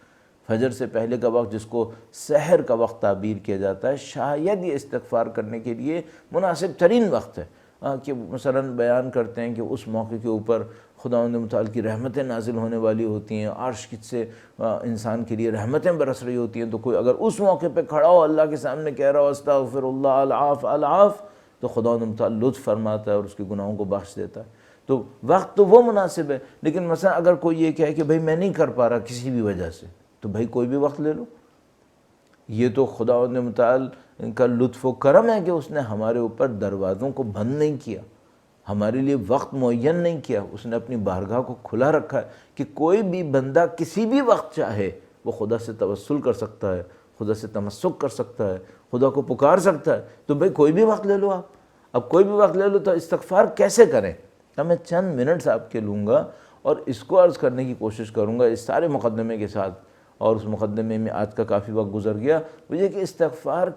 فجر سے پہلے کا وقت جس کو سحر کا وقت تعبیر کیا جاتا ہے، شاید یہ استغفار کرنے کے لیے مناسب ترین وقت ہے۔ کہ مثلا بیان کرتے ہیں کہ اس موقع کے اوپر خداوند متعال کی رحمتیں نازل ہونے والی ہوتی ہیں، عرش سے انسان کے لیے رحمتیں برس رہی ہوتی ہیں، تو کوئی اگر اس موقع پہ کھڑا ہو اللہ کے سامنے کہہ رہا ہو استغفر اللہ العاف العاف، تو خداوند متعال لطف فرماتا ہے اور اس کے گناہوں کو بخش دیتا ہے۔ تو وقت تو وہ مناسب ہے، لیکن مثلا اگر کوئی یہ کہے کہ بھئی میں نہیں کر پا رہا کسی بھی وجہ سے، تو بھئی کوئی بھی وقت لے لو۔ یہ تو خداوند متعال کا لطف و کرم ہے کہ اس نے ہمارے اوپر دروازوں کو بند نہیں کیا، ہمارے لیے وقت معین نہیں کیا، اس نے اپنی بارگاہ کو کھلا رکھا ہے کہ کوئی بھی بندہ کسی بھی وقت چاہے وہ خدا سے توسل کر سکتا ہے، خدا سے تمسک کر سکتا ہے، خدا کو پکار سکتا ہے۔ تو بھئی کوئی بھی وقت لے لو آپ، اب کوئی بھی وقت لے لو۔ تو استغفار کیسے کریں؟ اب میں چند منٹس آپ کے لوں گا اور اس کو عرض کرنے کی کوشش کروں گا اس سارے مقدمے کے ساتھ، اور اس مقدمے میں آج کا کافی وقت گزر گیا۔ وہ یہ کہ استغفار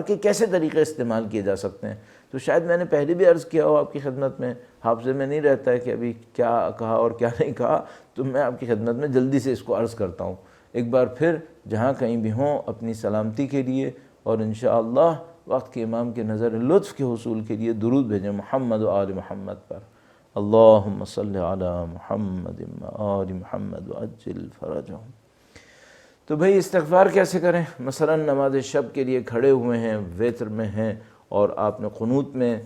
کے کیسے طریقے استعمال کیے جا سکتے ہیں۔ تو شاید میں نے پہلے بھی عرض کیا ہو آپ کی خدمت میں، حافظے میں نہیں رہتا ہے کہ ابھی کیا کہا اور کیا نہیں کہا، تو میں آپ کی خدمت میں جلدی سے اس کو عرض کرتا ہوں۔ ایک بار پھر جہاں کہیں بھی ہوں اپنی سلامتی کے لیے اور انشاءاللہ وقت کے امام کے نظر لطف کے حصول کے لیے درود بھیجیں محمد و آل محمد پر۔ اللہم صلی علی محمد و آل محمد وعجل فرجہم۔ تو بھئی استغفار کیسے کریں؟ مثلا نماز شب کے لیے کھڑے ہوئے ہیں، وتر میں ہیں، اور آپ نے قنوت میں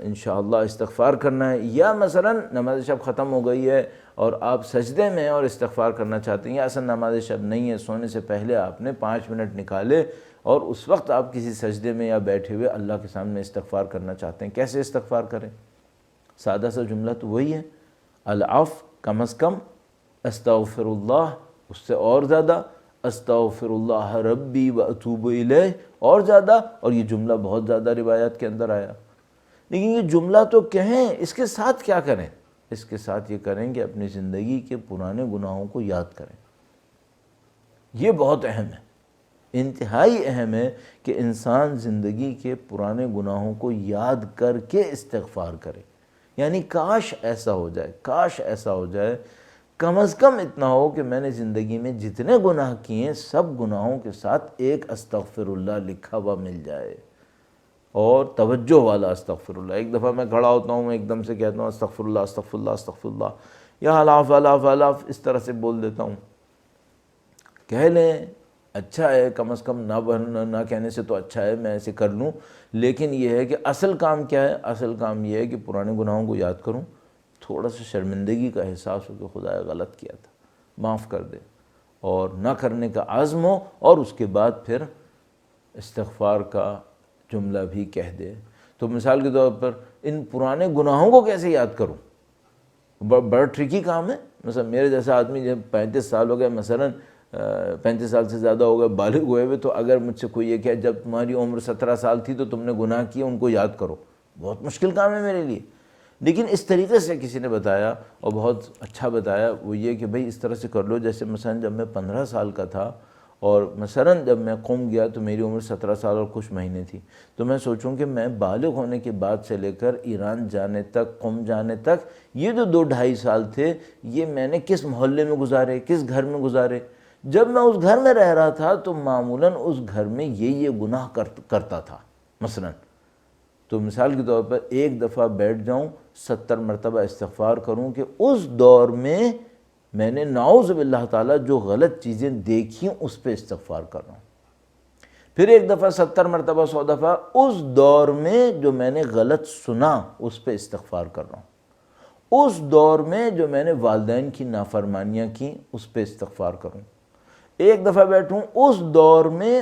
انشاءاللہ استغفار کرنا ہے، یا مثلا نماز شب ختم ہو گئی ہے اور آپ سجدے میں ہیں اور استغفار کرنا چاہتے ہیں، یا اصل نماز شب نہیں ہے، سونے سے پہلے آپ نے 5 منٹ نکالے اور اس وقت آپ کسی سجدے میں یا بیٹھے ہوئے اللہ کے سامنے استغفار کرنا چاہتے ہیں۔ کیسے استغفار کریں؟ سادہ سا جملہ تو وہی ہے، العفو، کم از کم استغفر اللہ، اس سے اور زیادہ استغفر اللہ ربی و اتوب الیہ، اور زیادہ، اور یہ جملہ بہت زیادہ روایات کے اندر آیا۔ لیکن یہ جملہ تو کہیں، اس کے ساتھ کیا کریں؟ اس کے ساتھ یہ کریں کہ اپنی زندگی کے پرانے گناہوں کو یاد کریں۔ یہ بہت اہم ہے، انتہائی اہم ہے کہ انسان زندگی کے پرانے گناہوں کو یاد کر کے استغفار کرے۔ یعنی کاش ایسا ہو جائے، کم از کم اتنا ہو کہ میں نے زندگی میں جتنے گناہ کیے ہیں سب گناہوں کے ساتھ ایک استغفر اللہ لکھا ہوا مل جائے، اور توجہ والا استغفر اللہ۔ ایک دفعہ میں کھڑا ہوتا ہوں، میں ایک دم سے کہتا ہوں استغفر اللہ استغفر اللہ استغفر اللہ، یا الاف الاف الاف اس طرح سے بول دیتا ہوں۔ کہہ لیں، اچھا ہے، کم از کم نہ کہنے سے تو اچھا ہے میں ایسے کر لوں، لیکن یہ ہے کہ اصل کام کیا ہے؟ اصل کام یہ ہے کہ پرانے گناہوں کو یاد کروں، تھوڑا سا شرمندگی کا احساس ہو کہ خدا غلط کیا تھا، معاف کر دے، اور نہ کرنے کا عزم ہو، اور اس کے بعد پھر استغفار کا جملہ بھی کہہ دے۔ تو مثال کے طور پر ان پرانے گناہوں کو کیسے یاد کروں؟ بڑا ٹرکی کام ہے۔ مثلا میرے جیسا آدمی جب 35 سال ہو گئے، مثلا 35 سال سے زیادہ ہو گئے، بالغ ہوئے ہوئے، تو اگر مجھ سے کوئی یہ کہ جب تمہاری عمر 17 سال تھی تو تم نے گناہ کیے، ان کو یاد کرو، بہت مشکل کام ہے میرے لیے. لیکن اس طریقے سے کسی نے بتایا اور بہت اچھا بتایا، وہ یہ کہ بھئی اس طرح سے کر لو. جیسے مثلا جب میں 15 سال کا تھا اور مثلا جب میں قم گیا تو میری عمر 17 سال اور کچھ مہینے تھی، تو میں سوچوں کہ میں بالغ ہونے کے بعد سے لے کر ایران جانے تک، قم جانے تک، یہ جو 2-2.5 سال تھے، یہ میں نے کس محلے میں گزارے، کس گھر میں گزارے. جب میں اس گھر میں رہ رہا تھا تو معمولاً اس گھر میں یہ گناہ کرتا تھا. مثلا تو مثال کے طور پر ایک دفعہ بیٹھ جاؤں 70 مرتبہ استغفار کروں کہ اس دور میں میں نے نعوذ باللہ تعالیٰ جو غلط چیزیں دیکھیں اس پہ استغفار کر رہا ہوں. پھر ایک دفعہ 70 مرتبہ 100 دفعہ اس دور میں جو میں نے غلط سنا اس پہ استغفار کر رہا ہوں. اس دور میں جو میں نے والدین کی نافرمانیاں کی اس پہ استغفار کروں. ایک دفعہ بیٹھوں اس دور میں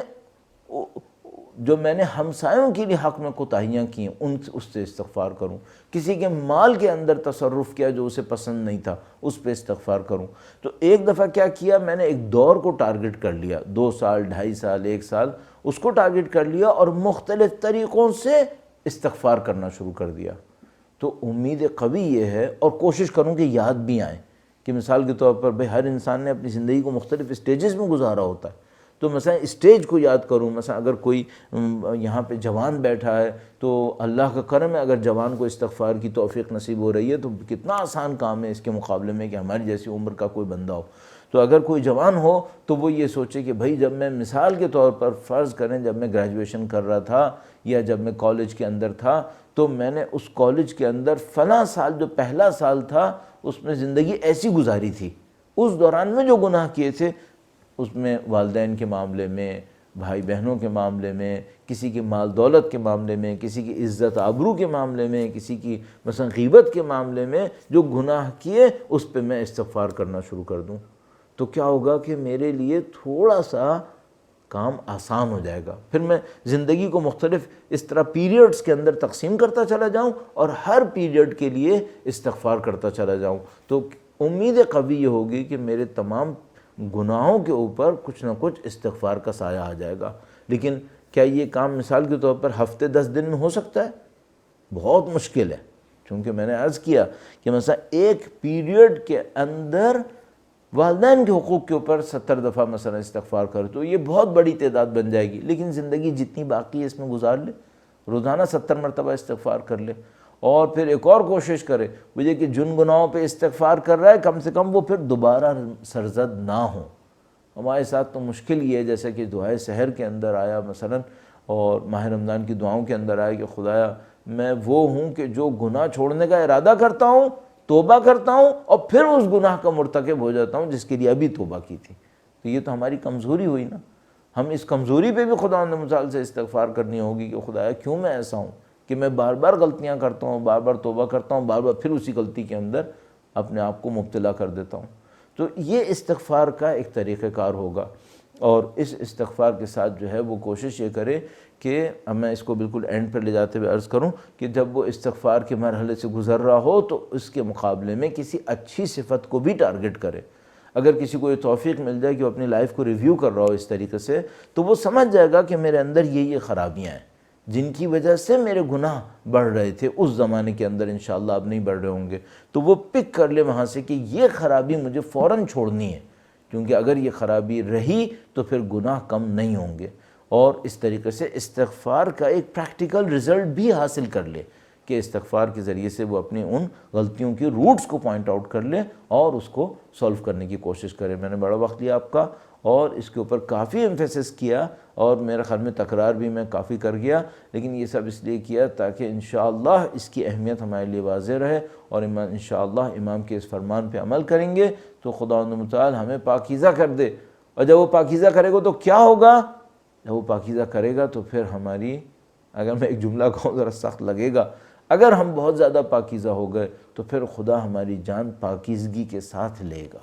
جو میں نے ہمسایوں کے لیے حق میں کوتاہیاں کی اس سے استغفار کروں. کسی کے مال کے اندر تصرف کیا جو اسے پسند نہیں تھا اس پہ استغفار کروں. تو ایک دفعہ کیا کیا، میں نے ایک دور کو ٹارگٹ کر لیا، 2 سال 2.5 سال 1 سال اس کو ٹارگٹ کر لیا اور مختلف طریقوں سے استغفار کرنا شروع کر دیا. تو امید قوی یہ ہے، اور کوشش کروں کہ یاد بھی آئیں کہ مثال کے طور پر بھئی ہر انسان نے اپنی زندگی کو مختلف اسٹیجز میں گزارا ہوتا ہے. تو مثلا اسٹیج کو یاد کروں. مثلا اگر کوئی یہاں پہ جوان بیٹھا ہے تو اللہ کا کرم ہے، اگر جوان کو استغفار کی توفیق نصیب ہو رہی ہے تو کتنا آسان کام ہے اس کے مقابلے میں کہ ہماری جیسی عمر کا کوئی بندہ ہو. تو اگر کوئی جوان ہو تو وہ یہ سوچے کہ بھائی جب میں مثال کے طور پر فرض کریں جب میں گریجویشن کر رہا تھا یا جب میں کالج کے اندر تھا تو میں نے اس کالج کے اندر فلاں سال جو پہلا سال تھا اس میں زندگی ایسی گزاری تھی، اس دوران میں جو گناہ کیے تھے اس میں والدین کے معاملے میں، بھائی بہنوں کے معاملے میں، کسی کے مال دولت کے معاملے میں، کسی کی عزت آبرو کے معاملے میں، کسی کی مثلا غیبت کے معاملے میں جو گناہ کیے اس پہ میں استغفار کرنا شروع کر دوں تو کیا ہوگا کہ میرے لیے تھوڑا سا کام آسان ہو جائے گا. پھر میں زندگی کو مختلف اس طرح پیریڈز کے اندر تقسیم کرتا چلا جاؤں اور ہر پیریڈ کے لیے استغفار کرتا چلا جاؤں تو امید قوی یہ ہوگی کہ میرے تمام گناہوں کے اوپر کچھ نہ کچھ استغفار کا سایہ آ جائے گا. لیکن کیا یہ کام مثال کے طور پر ہفتے 10 دن میں ہو سکتا ہے؟ بہت مشکل ہے. چونکہ میں نے عرض کیا کہ مثلا ایک پیریڈ کے اندر والدین کے حقوق کے اوپر 70 دفعہ مثلا استغفار کرے تو یہ بہت بڑی تعداد بن جائے گی. لیکن زندگی جتنی باقی ہے اس میں گزار لے، روزانہ 70 مرتبہ استغفار کر لے اور پھر ایک اور کوشش کرے مجھے کہ جن گناہوں پہ استغفار کر رہا ہے کم سے کم وہ پھر دوبارہ سرزد نہ ہوں. ہمارے ساتھ تو مشکل یہ ہے جیسے کہ دعائے سحر کے اندر آیا مثلا اور ماہ رمضان کی دعاؤں کے اندر آیا کہ خدایا میں وہ ہوں کہ جو گناہ چھوڑنے کا ارادہ کرتا ہوں، توبہ کرتا ہوں اور پھر اس گناہ کا مرتکب ہو جاتا ہوں جس کے لیے ابھی توبہ کی تھی. تو یہ تو ہماری کمزوری ہوئی نا. ہم اس کمزوری پہ بھی خدا متعال سے استغفار کرنی ہوگی کہ خدایا کیوں میں ایسا ہوں کہ میں بار بار غلطیاں کرتا ہوں، بار بار توبہ کرتا ہوں، بار بار پھر اسی غلطی کے اندر اپنے آپ کو مبتلا کر دیتا ہوں. تو یہ استغفار کا ایک طریقہ کار ہوگا اور اس استغفار کے ساتھ جو ہے وہ کوشش یہ کرے کہ اب میں اس کو بالکل اینڈ پر لے جاتے ہوئے عرض کروں کہ جب وہ استغفار کے مرحلے سے گزر رہا ہو تو اس کے مقابلے میں کسی اچھی صفت کو بھی ٹارگٹ کرے. اگر کسی کو یہ توفیق مل جائے کہ وہ اپنی لائف کو ریویو کر رہا ہو اس طریقے سے تو وہ سمجھ جائے گا کہ میرے اندر یہ خرابیاں ہیں جن کی وجہ سے میرے گناہ بڑھ رہے تھے اس زمانے کے اندر، انشاءاللہ اب نہیں بڑھ رہے ہوں گے. تو وہ پک کر لے وہاں سے کہ یہ خرابی مجھے فوراً چھوڑنی ہے کیونکہ اگر یہ خرابی رہی تو پھر گناہ کم نہیں ہوں گے. اور اس طریقے سے استغفار کا ایک پریکٹیکل رزلٹ بھی حاصل کر لے کہ استغفار کے ذریعے سے وہ اپنی ان غلطیوں کی روٹس کو پوائنٹ آؤٹ کر لے اور اس کو سولو کرنے کی کوشش کرے. میں نے بڑا وقت لیا آپ کا اور اس کے اوپر کافی ایمفیسس کیا اور میرے خیال میں تکرار بھی میں کافی کر گیا، لیکن یہ سب اس لیے کیا تاکہ انشاءاللہ اس کی اہمیت ہمارے لیے واضح رہے اور انشاءاللہ امام کے اس فرمان پہ عمل کریں گے تو خداوند متعال ہمیں پاکیزہ کر دے. اور جب وہ پاکیزہ کرے گا تو کیا ہوگا؟ جب وہ پاکیزہ کرے گا تو پھر ہماری، اگر میں ایک جملہ کہوں ذرا سخت لگے گا، اگر ہم بہت زیادہ پاکیزہ ہو گئے تو پھر خدا ہماری جان پاکیزگی کے ساتھ لے گا.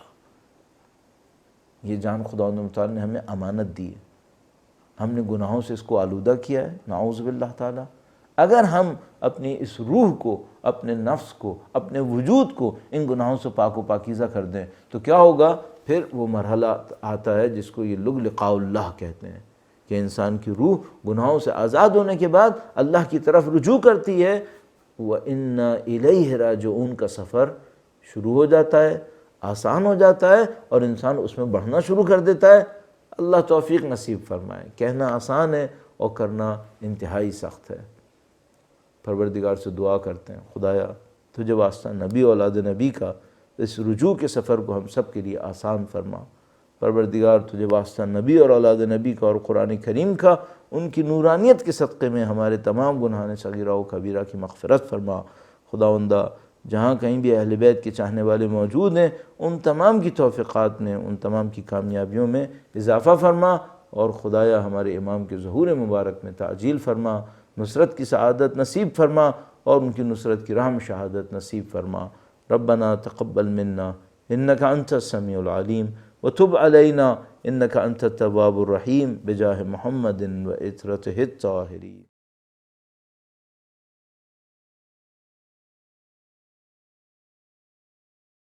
یہ جان خداوند متعال نے ہمیں امانت دی ہے، ہم نے گناہوں سے اس کو آلودہ کیا ہے نعوذ باللہ تعالی. اگر ہم اپنی اس روح کو، اپنے نفس کو، اپنے وجود کو ان گناہوں سے پاک و پاکیزہ کر دیں تو کیا ہوگا؟ پھر وہ مرحلہ آتا ہے جس کو یہ لوگ لقاء اللہ کہتے ہیں کہ انسان کی روح گناہوں سے آزاد ہونے کے بعد اللہ کی طرف رجوع کرتی ہے وَإِنَّا إِلَيْهِ راجعون کا سفر شروع ہو جاتا ہے، آسان ہو جاتا ہے، اور انسان اس میں بڑھنا شروع کر دیتا ہے۔ اللہ توفیق نصیب فرمائے۔ کہنا آسان ہے اور کرنا انتہائی سخت ہے۔ پروردگار سے دعا کرتے ہیں، خدایا تجھے واسطہ نبی اولاد نبی کا اس رجوع کے سفر کو ہم سب کے لیے آسان فرما۔ پروردگار تجھے واسطہ نبی اور اولاد نبی کا اور قرآن کریم کا، ان کی نورانیت کے صدقے میں ہمارے تمام گناہان صغیرہ و کبیرہ کی مغفرت فرما۔ خداوندہ جہاں کہیں بھی اہل بیت کے چاہنے والے موجود ہیں، ان تمام کی توفیقات میں، ان تمام کی کامیابیوں میں اضافہ فرما، اور خدایا ہمارے امام کے ظہور مبارک میں تعجیل فرما، نصرت کی سعادت نصیب فرما، اور ان کی نصرت کی راہ میں شہادت نصیب فرما۔ ربنا تقبل منا انک انت السمیع العلیم وتب علینا انک انت التواب الرحیم بجاہ محمد و عطرتہ الطاہرین۔